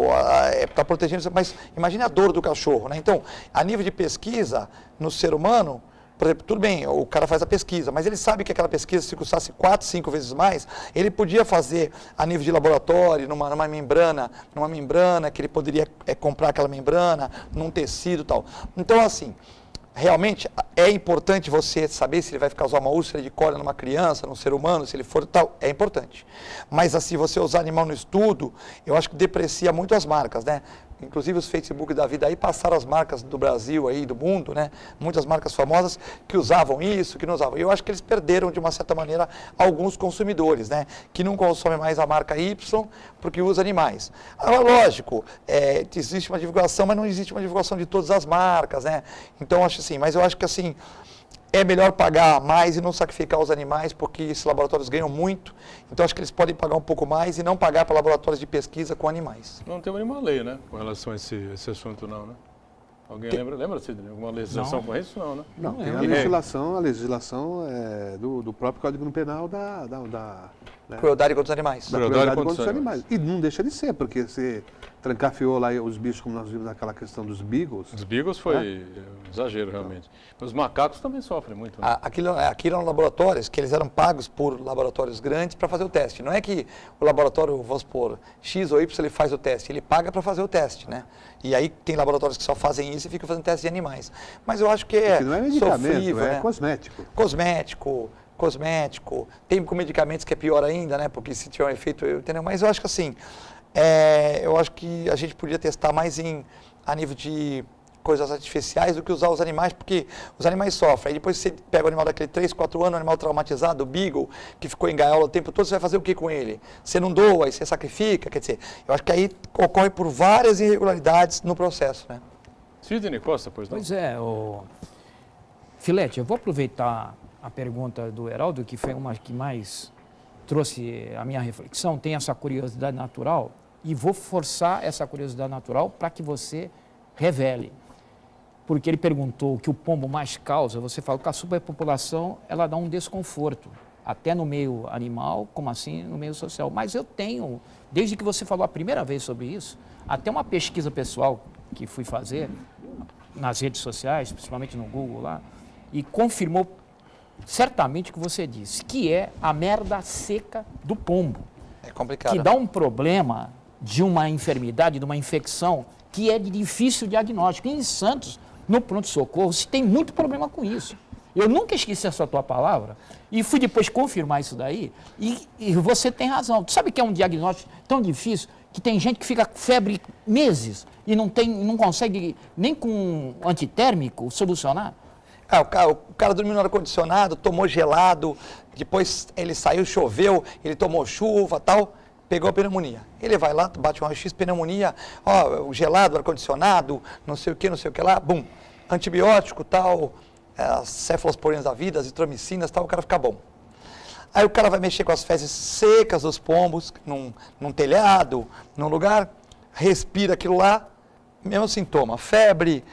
tá protegendo, mas imagine a dor do cachorro, né? Então, a nível de pesquisa no ser humano, por exemplo, tudo bem, o cara faz a pesquisa, mas ele sabe que aquela pesquisa, se custasse 4, 5 vezes mais, ele podia fazer a nível de laboratório, numa membrana, que ele poderia comprar aquela membrana, num tecido e tal. Então, assim, realmente é importante você saber se ele vai causar uma úlcera de cólera numa criança, num ser humano, se ele for tal, é importante. Mas, assim, você usar animal no estudo, eu acho que deprecia muito as marcas, né? Inclusive os Facebook da vida aí passaram as marcas do Brasil aí, do mundo, né? Muitas marcas famosas que usavam isso, que não usavam. Eu acho que eles perderam, de uma certa maneira, alguns consumidores, né? Que não consomem mais a marca Y porque usa animais. Agora, lógico, existe uma divulgação, mas não existe uma divulgação de todas as marcas, né? Então, acho assim, mas eu acho que assim, é melhor pagar mais e não sacrificar os animais, porque esses laboratórios ganham muito. Então, acho que eles podem pagar um pouco mais e não pagar para laboratórios de pesquisa com animais. Não tem nenhuma lei, né, com relação a esse assunto, não, né? Alguém lembra, Sidney? Alguma legislação com isso? Não, né? Não, tem a legislação é do próprio Código Penal né? Crueldade contra os animais. Da crueldade contra os animais. E não deixa de ser, porque você trancafiou lá os bichos, como nós vimos naquela questão dos beagles. Os beagles foi exagero, realmente. Os macacos também sofrem muito. Né? Aquilo eram laboratórios que eles eram pagos por laboratórios grandes para fazer o teste. Não é que o laboratório, vamos supor, X ou Y, ele faz o teste. Ele paga para fazer o teste, né? E aí tem laboratórios que só fazem isso e ficam fazendo teste de animais. Mas eu acho que não é medicamento, sofrível, né? Cosmético. Tem com medicamentos que é pior ainda, né? Porque se tiver um efeito, entendeu? Mas eu acho que assim, eu acho que a gente podia testar mais a nível de coisas artificiais do que usar os animais, porque os animais sofrem. Aí depois você pega o animal daquele 3, 4 anos, um animal traumatizado, o beagle, que ficou em gaiola o tempo todo, você vai fazer o que com ele? Você não doa, aí você sacrifica, quer dizer, eu acho que aí ocorre por várias irregularidades no processo, né? Sidney Costa, pois não? Pois é, Filete, eu vou aproveitar a pergunta do Heraldo, que foi uma que mais trouxe a minha reflexão, tem essa curiosidade natural, e vou forçar essa curiosidade natural para que você revele. Porque ele perguntou o que o pombo mais causa, você fala que a superpopulação, ela dá um desconforto, até no meio animal, como assim no meio social. Mas eu tenho, desde que você falou a primeira vez sobre isso, até uma pesquisa pessoal que fui fazer nas redes sociais, principalmente no Google lá, e confirmou certamente o que você disse, que é a merda seca do pombo. É complicado. Que dá um problema de uma enfermidade, de uma infecção, que é de difícil diagnóstico. E em Santos, no pronto-socorro, se tem muito problema com isso. Eu nunca esqueci essa tua palavra e fui depois confirmar isso daí e você tem razão. Tu sabe que é um diagnóstico tão difícil que tem gente que fica febre meses e não consegue nem com antitérmico solucionar? O cara dormiu no ar-condicionado, tomou gelado, depois ele saiu, choveu, ele tomou chuva tal, pegou a pneumonia. Ele vai lá, bate um raio-x, pneumonia, o gelado, ar-condicionado, não sei o que lá, bum, antibiótico tal, as cefalosporinas da vida, as azitromicinas tal, o cara fica bom. Aí o cara vai mexer com as fezes secas dos pombos, num telhado, num lugar, respira aquilo lá, mesmo sintoma, febre,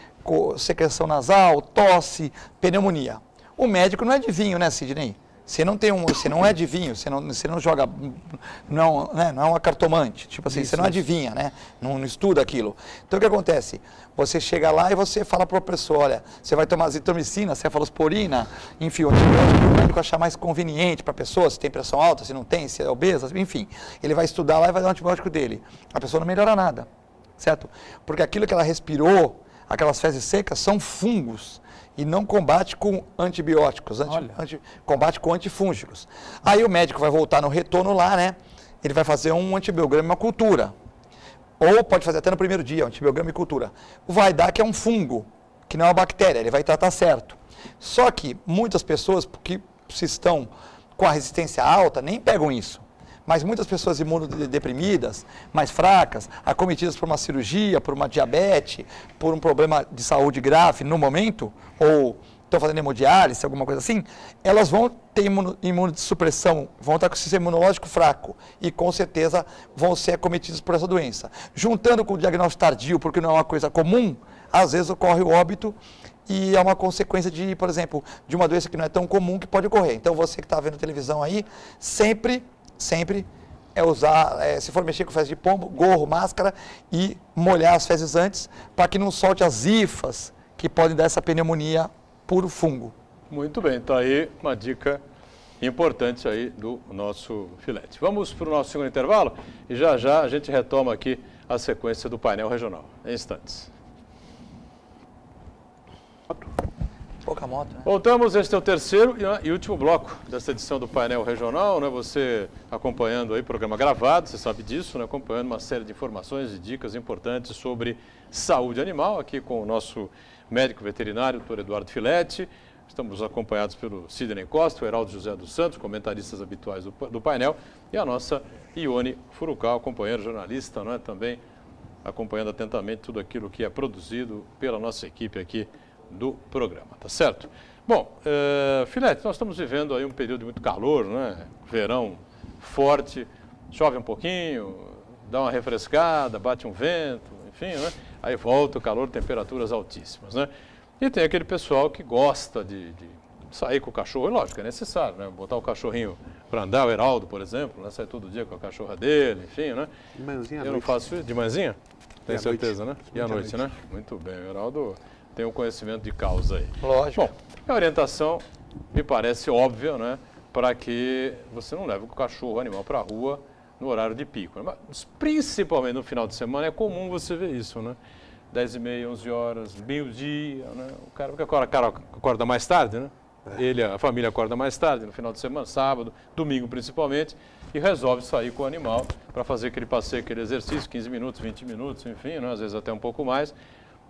secreção nasal, tosse, pneumonia. O médico não é adivinho, né, Sidney? Você não é adivinho, você não joga, não é uma cartomante, tipo assim, você não adivinha, né? Não estuda aquilo. Então o que acontece? Você chega lá e você fala para o professor, olha, você vai tomar azitromicina, cefalosporina, enfim, o antibiótico que o médico achar mais conveniente para a pessoa, se tem pressão alta, se não tem, se é obesa, enfim. Ele vai estudar lá e vai dar o antibiótico dele. A pessoa não melhora nada, certo? Porque aquilo que ela respirou, aquelas fezes secas, são fungos. E não combate com antibióticos, combate com antifúngicos. Aí o médico vai voltar no retorno lá, né? Ele vai fazer um antibiograma e uma cultura. Ou pode fazer até no primeiro dia, um antibiograma e cultura. Vai dar que é um fungo, que não é uma bactéria, ele vai tratar certo. Só que muitas pessoas, que se estão com a resistência alta, nem pegam isso. Mas muitas pessoas imunodeprimidas, mais fracas, acometidas por uma cirurgia, por uma diabetes, por um problema de saúde grave no momento, ou estão fazendo hemodiálise, alguma coisa assim, elas vão ter imunossupressão, vão estar com o sistema imunológico fraco e com certeza vão ser acometidas por essa doença. Juntando com o diagnóstico tardio, porque não é uma coisa comum, às vezes ocorre o óbito e é uma consequência de, por exemplo, de uma doença que não é tão comum que pode ocorrer. Então você que está vendo televisão aí, sempre é usar, se for mexer com fezes de pombo, gorro, máscara e molhar as fezes antes para que não solte as hifas que podem dar essa pneumonia por fungo. Muito bem, está aí uma dica importante aí do nosso filete. Vamos para o nosso segundo intervalo e já já a gente retoma aqui a sequência do painel regional, em instantes. Pouca moto, né? Voltamos, este é o terceiro e último bloco dessa edição do painel regional, né? Você acompanhando aí programa gravado, você sabe disso, né? Acompanhando uma série de informações e dicas importantes sobre saúde animal, aqui com o nosso médico veterinário, doutor Eduardo Filete. Estamos acompanhados pelo Sidney Costa, o Heraldo José dos Santos, comentaristas habituais do painel, e a nossa Ione Furukawa, companheira jornalista, né? Também acompanhando atentamente tudo aquilo que é produzido pela nossa equipe aqui do programa, tá certo? Bom, Filete, nós estamos vivendo aí um período de muito calor, né? Verão forte, chove um pouquinho, dá uma refrescada, bate um vento, enfim, né? Aí volta o calor, temperaturas altíssimas, né? E tem aquele pessoal que gosta de sair com o cachorro, e lógico, é necessário, né? Botar o cachorrinho para andar, o Heraldo, por exemplo, né? Sai todo dia com a cachorra dele, enfim, né? De manhãzinha à Eu não noite. faço isso, de manhãzinha? Tem certeza, noite. né? E à noite, né? Muito bem, o Heraldo tem um conhecimento de causa aí. Lógico. Bom, a orientação me parece óbvia, né? Para que você não leve o cachorro, o animal para a rua no horário de pico, né? Mas, principalmente no final de semana, é comum você ver isso, né? 10h30, 11 horas, meio-dia, né? O cara acorda mais tarde, né? A família acorda mais tarde, no final de semana, sábado, domingo principalmente, e resolve sair com o animal para fazer aquele passeio, aquele exercício, 15 minutos, 20 minutos, enfim, né? Às vezes até um pouco mais,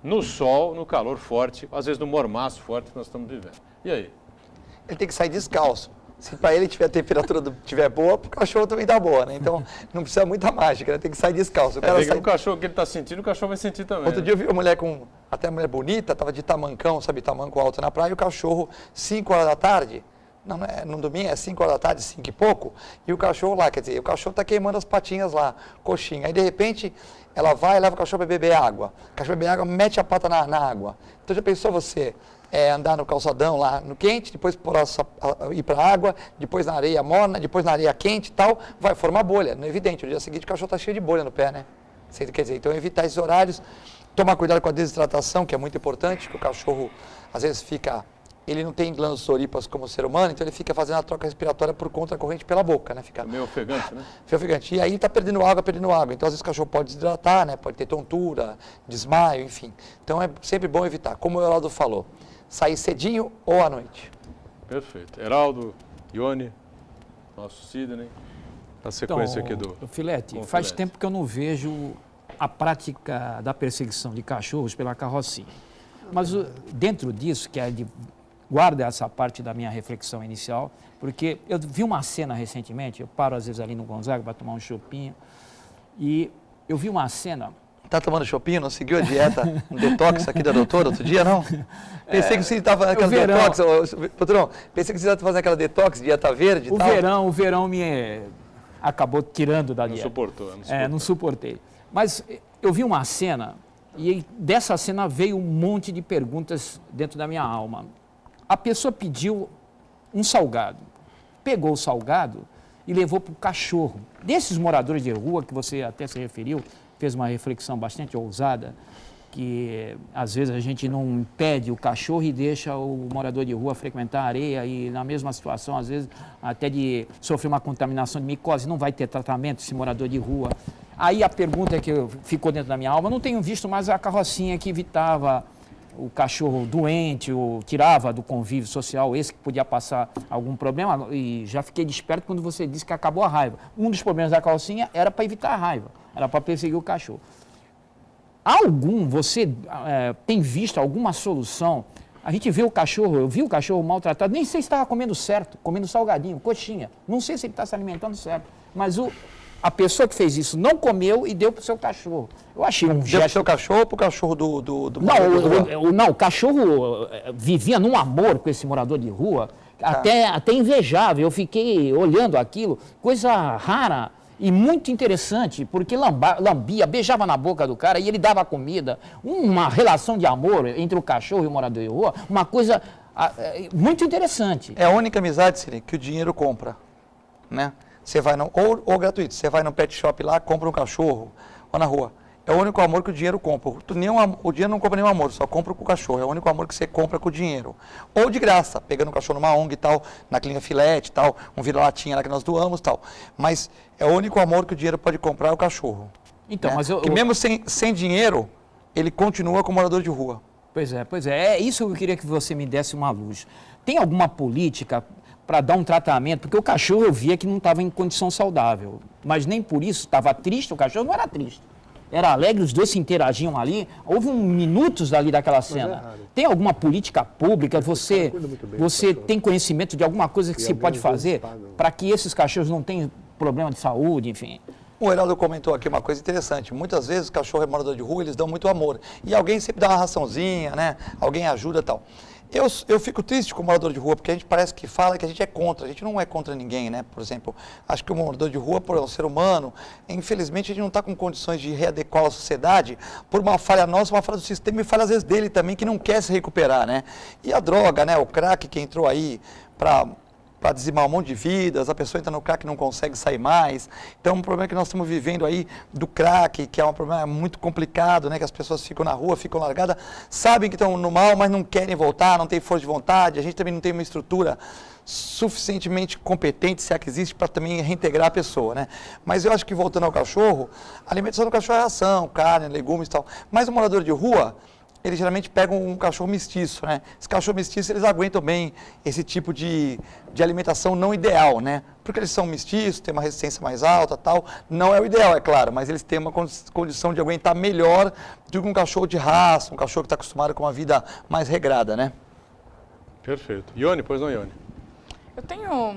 no sol, no calor forte, às vezes no mormaço forte que nós estamos vivendo. E aí? Ele tem que sair descalço. Se para ele a temperatura estiver boa, para o cachorro também está boa, né? Então, não precisa muita mágica, né? Tem que sair descalço. O cara sai... O cachorro que ele está sentindo, o cachorro vai sentir também. Outro dia eu vi uma mulher até uma mulher bonita, estava de tamancão, sabe, tamanco alto na praia, e o cachorro, 5 horas da tarde, não é no domingo, é 5 horas da tarde, 5 e pouco, e o cachorro lá, quer dizer, o cachorro está queimando as patinhas lá, coxinha. Aí, de repente, ela vai e leva o cachorro para beber água. O cachorro bebe água, mete a pata na água. Então, já pensou você andar no calçadão lá no quente, depois ir para a água, depois na areia morna, depois na areia quente e tal, vai formar bolha, não é evidente. No dia seguinte o cachorro está cheio de bolha no pé, né? Quer dizer, então evitar esses horários, tomar cuidado com a desidratação, que é muito importante, que o cachorro às vezes ele não tem glândulas sudoríparas como o ser humano, então ele fica fazendo a troca respiratória por conta da corrente pela boca, né? Fica meio ofegante, né? Fica ofegante. E aí está perdendo água. Então às vezes o cachorro pode desidratar, né? Pode ter tontura, desmaio, enfim. Então é sempre bom evitar, como o Heraldo falou. Sair cedinho ou à noite. Perfeito. Heraldo, Ione, nosso Sidney. a sequência aqui o Filete, faz tempo que eu não vejo a prática da perseguição de cachorros pela carrocinha. Mas dentro disso, guarda essa parte da minha reflexão inicial, porque eu vi uma cena recentemente, eu paro às vezes ali no Gonzaga para tomar um chopinho, e eu vi uma cena... Tá tomando chopinho? Não seguiu a dieta, um detox aqui da doutora outro dia, não? Pensei que você estava fazendo aquela detox, patrão, pensei que você estava fazendo aquela detox, dieta verde e tal. O verão me acabou tirando da dieta. Não suportou. Não suportei. Mas eu vi uma cena, e dessa cena veio um monte de perguntas dentro da minha alma. A pessoa pediu um salgado, pegou o salgado e levou para o cachorro. Desses moradores de rua, que você até se referiu, fez uma reflexão bastante ousada, que às vezes a gente não impede o cachorro e deixa o morador de rua frequentar a areia e na mesma situação, às vezes, até de sofrer uma contaminação de micose, não vai ter tratamento esse morador de rua. Aí a pergunta que ficou dentro da minha alma, não tenho visto mais a carrocinha que evitava o cachorro doente ou tirava do convívio social, esse que podia passar algum problema, e já fiquei desperto quando você disse que acabou a raiva. Um dos problemas da carrocinha era para evitar a raiva, era para perseguir o cachorro. Você tem visto alguma solução? A gente vê o cachorro, eu vi o cachorro maltratado, nem sei se estava comendo certo, comendo salgadinho, coxinha, não sei se ele está se alimentando certo, mas a pessoa que fez isso não comeu e deu para o seu cachorro. Eu achei um gesto... Deu para o seu cachorro ou para o cachorro do Não, o cachorro vivia num amor com esse morador de rua, até invejável. Eu fiquei olhando aquilo, coisa rara e muito interessante, porque lambia, beijava na boca do cara e ele dava comida. Uma relação de amor entre o cachorro e o morador de rua, uma coisa muito interessante. É a única amizade, Siri, que o dinheiro compra, né? Você vai ou gratuito, você vai no pet shop lá, compra um cachorro, ou na rua. É o único amor que o dinheiro compra. O dinheiro não compra nenhum amor, só compra com o cachorro. É o único amor que você compra com o dinheiro. Ou de graça, pegando um cachorro numa ONG e tal, na Clínica Filete e tal, um vira-latinha lá que nós doamos e tal. Mas é o único amor que o dinheiro pode comprar é o cachorro. Então, né? mas que mesmo sem dinheiro, ele continua como morador de rua. Pois é. É isso que eu queria que você me desse uma luz. Tem alguma política para dar um tratamento? Porque o cachorro eu via que não estava em condição saudável, mas nem por isso estava triste, o cachorro não era triste. Era alegre, os dois se interagiam ali, houve minutos ali daquela cena. Tem alguma política pública, você tem conhecimento de alguma coisa que se pode fazer para que esses cachorros não tenham problema de saúde, enfim? O Heraldo comentou aqui uma coisa interessante. Muitas vezes o cachorro é morador de rua, eles dão muito amor. E alguém sempre dá uma raçãozinha, né? Alguém ajuda e tal. Eu fico triste com o morador de rua, porque a gente parece que fala que a gente é contra. A gente não é contra ninguém, né? Por exemplo, acho que o morador de rua, por um ser humano, infelizmente a gente não está com condições de readequar a sociedade por uma falha nossa, uma falha do sistema e falha às vezes dele também, que não quer se recuperar, né? E a droga, né? O crack que entrou aí para dizimar um monte de vidas, a pessoa entra no crack e não consegue sair mais. Então, um problema que nós estamos vivendo aí do crack, que é um problema muito complicado, né? Que as pessoas ficam na rua, ficam largadas, sabem que estão no mal, mas não querem voltar, não tem força de vontade. A gente também não tem uma estrutura suficientemente competente, se é que existe, para também reintegrar a pessoa, né? Mas eu acho que, voltando ao cachorro, a alimentação do cachorro é ração, carne, legumes e tal. Mas o morador de rua, eles geralmente pegam um cachorro mestiço, né? Esse cachorro mestiço, eles aguentam bem esse tipo de alimentação não ideal, né? Porque eles são mestiços, têm uma resistência mais alta, tal. Não é o ideal, é claro, mas eles têm uma condição de aguentar melhor do que um cachorro de raça, um cachorro que está acostumado com uma vida mais regrada, né? Perfeito. Ione, pois não, Ione? Eu tenho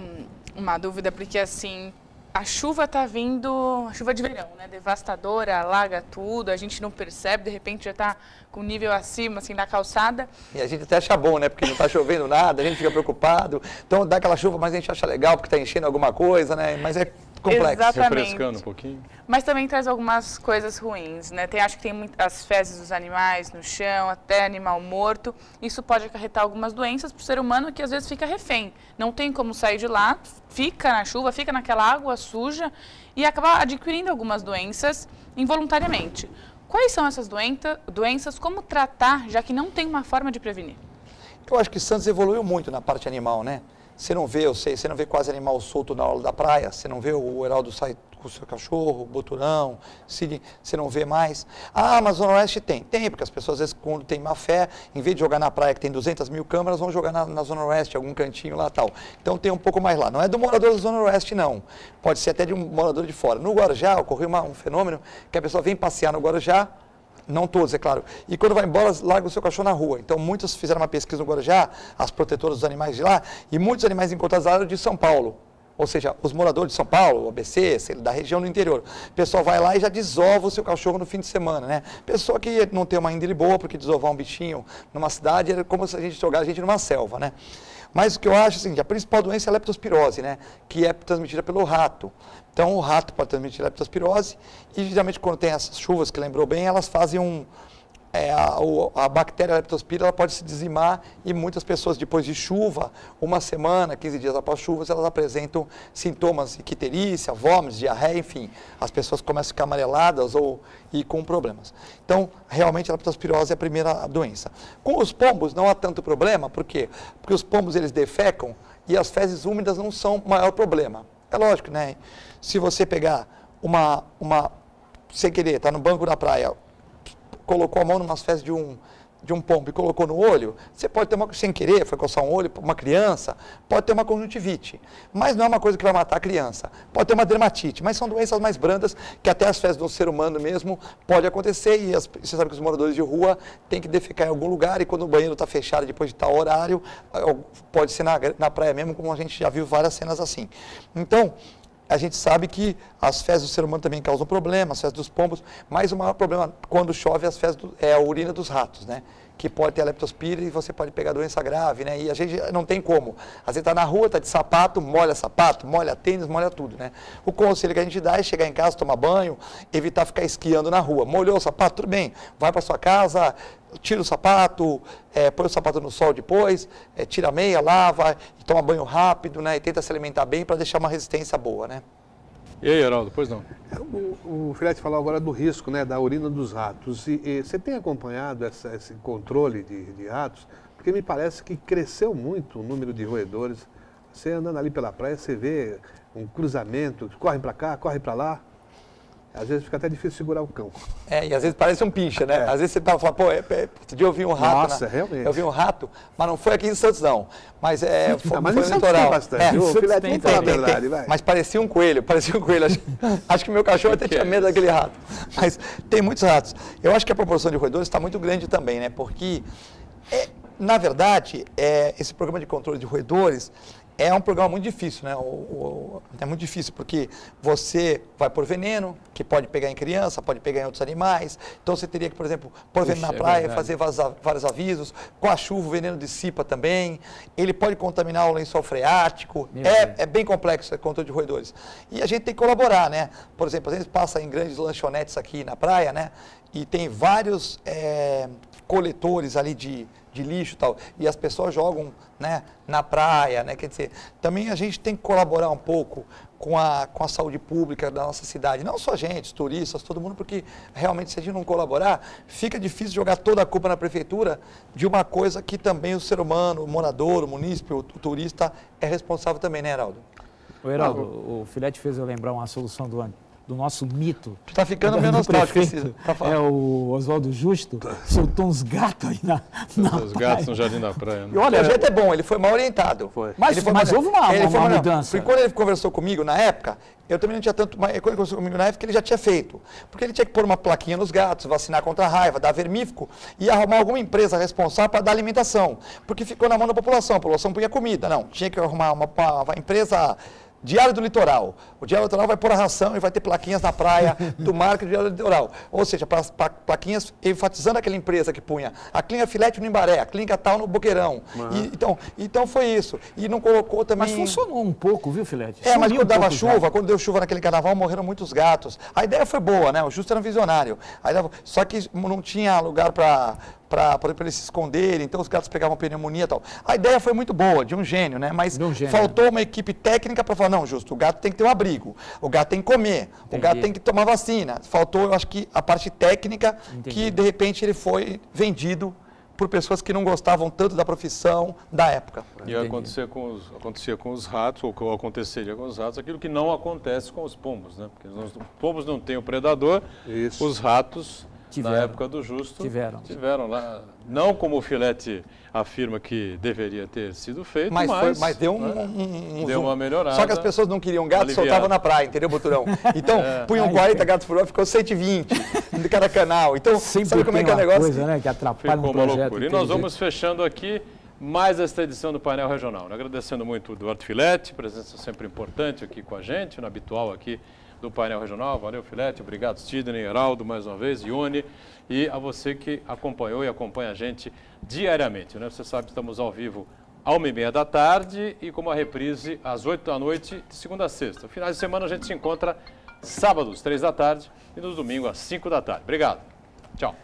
uma dúvida, porque assim, a chuva está vindo, a chuva de verão, né? Devastadora, alaga tudo, a gente não percebe, de repente já está com nível acima, assim, da calçada. E a gente até acha bom, né? Porque não está chovendo nada, a gente fica preocupado. Então dá aquela chuva, mas a gente acha legal porque está enchendo alguma coisa, né? Mas é complexo. Exatamente. Refrescando um pouquinho. Mas também traz algumas coisas ruins, né? Acho que tem as fezes dos animais no chão, até animal morto. Isso pode acarretar algumas doenças para o ser humano que às vezes fica refém. Não tem como sair de lá, fica na chuva, fica naquela água suja e acaba adquirindo algumas doenças involuntariamente. Quais são essas doenças? Como tratar, já que não tem uma forma de prevenir? Eu acho que Santos evoluiu muito na parte animal, né? você não vê, você não vê quase animal solto na orla da praia, você não vê o Heraldo sair com o seu cachorro, boturão, você não vê mais. Ah, mas Zona Oeste tem, porque as pessoas às vezes quando tem má fé, em vez de jogar na praia que tem 200 mil câmeras, vão jogar na Zona Oeste, algum cantinho lá tal. Então tem um pouco mais lá. Não é do morador da Zona Oeste não, pode ser até de um morador de fora. No Guarujá ocorreu um fenômeno que a pessoa vem passear no Guarujá, não todos, é claro. E quando vai embora, larga o seu cachorro na rua. Então, muitos fizeram uma pesquisa no Guarujá, as protetoras dos animais de lá, e muitos animais encontrados eram de São Paulo. Ou seja, os moradores de São Paulo, ABC, da região do interior. O pessoal vai lá e já desova o seu cachorro no fim de semana, né? Pessoa que não tem uma índole boa, porque desovar um bichinho numa cidade é como se a gente jogasse a gente numa selva, né? Mas o que eu acho, assim, a principal doença é a leptospirose, né? Que é transmitida pelo rato. Então, o rato pode transmitir leptospirose e, geralmente, quando tem essas chuvas, que lembrou bem, elas fazem a bactéria leptospira ela pode se dizimar e muitas pessoas, depois de chuva, uma semana, 15 dias após chuvas, elas apresentam sintomas de icterícia, vômitos, diarreia, enfim. As pessoas começam a ficar amareladas e com problemas. Então, realmente, a leptospirose é a primeira doença. Com os pombos, não há tanto problema, por quê? Porque os pombos, eles defecam e as fezes úmidas não são o maior problema. É lógico, né? Se você pegar sem querer, está no banco da praia, colocou a mão numas fezes de um pombo e colocou no olho, você pode ter sem querer, foi coçar um olho, uma criança, pode ter uma conjuntivite, mas não é uma coisa que vai matar a criança. Pode ter uma dermatite, mas são doenças mais brandas que até as fezes do ser humano mesmo pode acontecer e você sabe que os moradores de rua têm que defecar em algum lugar e quando o banheiro está fechado depois de tal horário, pode ser na praia mesmo, como a gente já viu várias cenas assim. Então, a gente sabe que as fezes do ser humano também causam problemas, as fezes dos pombos, mas o maior problema quando chove é a urina dos ratos, né? Que pode ter a leptospira e você pode pegar doença grave, né? E a gente não tem como. Às vezes está na rua, está de sapato, molha tênis, molha tudo, né? O conselho que a gente dá é chegar em casa, tomar banho, evitar ficar esquiando na rua. Molhou o sapato, tudo bem, vai para sua casa, tira o sapato, põe o sapato no sol depois, tira a meia, lava, e toma banho rápido, né? E tenta se alimentar bem para deixar uma resistência boa, né? E aí, Heraldo, pois não? O Filete falou agora do risco, né, da urina dos ratos. E você tem acompanhado esse controle de ratos? Porque me parece que cresceu muito o número de roedores. Você andando ali pela praia, você vê um cruzamento, correm para cá, correm para lá. Às vezes fica até difícil segurar o cão. E às vezes parece um pincha, né? Às vezes você fala, pô, outro dia eu vi um rato. Nossa, realmente. Eu vi um rato, mas não foi aqui em Santos, não. Mas foi mas no em Santos litoral. tem bastante. O Filete tem que falar a verdade, vai. Mas parecia um coelho. Acho que meu cachorro até tinha medo daquele rato. Mas tem muitos ratos. Eu acho que a proporção de roedores está muito grande também, né? Porque, na verdade, esse programa de controle de roedores é um programa muito difícil, né? É muito difícil porque você vai pôr veneno, que pode pegar em criança, pode pegar em outros animais. Então você teria que, por exemplo, pôr veneno na praia, fazer vários avisos. Com a chuva, o veneno dissipa também. Ele pode contaminar o lençol freático. É bem complexo o controle de roedores. E a gente tem que colaborar, né? Por exemplo, às vezes passa em grandes lanchonetes aqui na praia, né? E tem vários coletores ali de lixo e tal, e as pessoas jogam, né, na praia, né, quer dizer, também a gente tem que colaborar um pouco com a saúde pública da nossa cidade, não só a gente, os turistas, todo mundo, porque realmente se a gente não colaborar, fica difícil jogar toda a culpa na prefeitura de uma coisa que também o ser humano, o morador, o munícipe, o turista é responsável também, né, Heraldo? O Heraldo, o Filete fez eu lembrar uma solução do nosso mito. Tu tá ficando meio nostálgico. O Oswaldo Justo soltou uns gatos aí na Os gatos no Jardim da Praia. Né? E olha, o projeto é bom, ele foi mal orientado. Mas houve uma mudança. E quando ele conversou comigo na época, eu também não tinha tanto... Quando ele conversou comigo na época, ele já tinha feito. Porque ele tinha que pôr uma plaquinha nos gatos, vacinar contra a raiva, dar vermífugo e arrumar alguma empresa responsável para dar alimentação. Porque ficou na mão da população, a população punha comida. Não, tinha que arrumar uma empresa... Diário do Litoral. O Diário do Litoral vai pôr a ração e vai ter plaquinhas na praia do marca do Diário do Litoral. Ou seja, plaquinhas enfatizando aquela empresa que punha a clínica Filete no Imbaré, a clínica tal no Boqueirão. Então foi isso. E não colocou também... Mas funcionou um pouco, viu, Filete? Mas quando dava chuva, quando deu chuva naquele carnaval, morreram muitos gatos. A ideia foi boa, né? O Justo era um visionário. Só que não tinha lugar para eles se esconderem, então os gatos pegavam pneumonia e tal. A ideia foi muito boa, de um gênio, né? Mas faltou uma equipe técnica para falar, não, Justo, o gato tem que ter um abrigo, o gato tem que comer, o gato tem que tomar vacina. Faltou, eu acho que, a parte técnica que, de repente, ele foi vendido por pessoas que não gostavam tanto da profissão da época. E acontecia com os ratos, ou aconteceria com os ratos, aquilo que não acontece com os pombos, né? Porque os pombos não têm o predador, Isso. os ratos, Tiveram. na época do Justo, tiveram lá. Não como o Filete afirma que deveria ter sido feito, Mas deu deu uma melhorada. Só que as pessoas não queriam gato, aliviado. soltavam na praia, entendeu, Boturão? Então, punham 40 gatos por hora, ficou 120 de cada canal. Então, Sempre sabe como é que é o tem uma negócio? coisa, né, que atrapalha Ficou um uma projeto. loucura. E nós vamos fechando aqui mais esta edição do Painel Regional. Agradecendo muito o Eduardo Filete, presença sempre importante aqui com a gente, no habitual aqui do Painel Regional. Valeu, Filete. Obrigado, Sidney, Heraldo, mais uma vez, Ione. E a você que acompanhou e acompanha a gente diariamente, né? Você sabe que estamos ao vivo às 1h30 da tarde e com uma reprise às 8 da noite, de segunda a sexta. Finais de semana a gente se encontra sábados, 3 da tarde e no domingo às 5 da tarde. Obrigado. Tchau.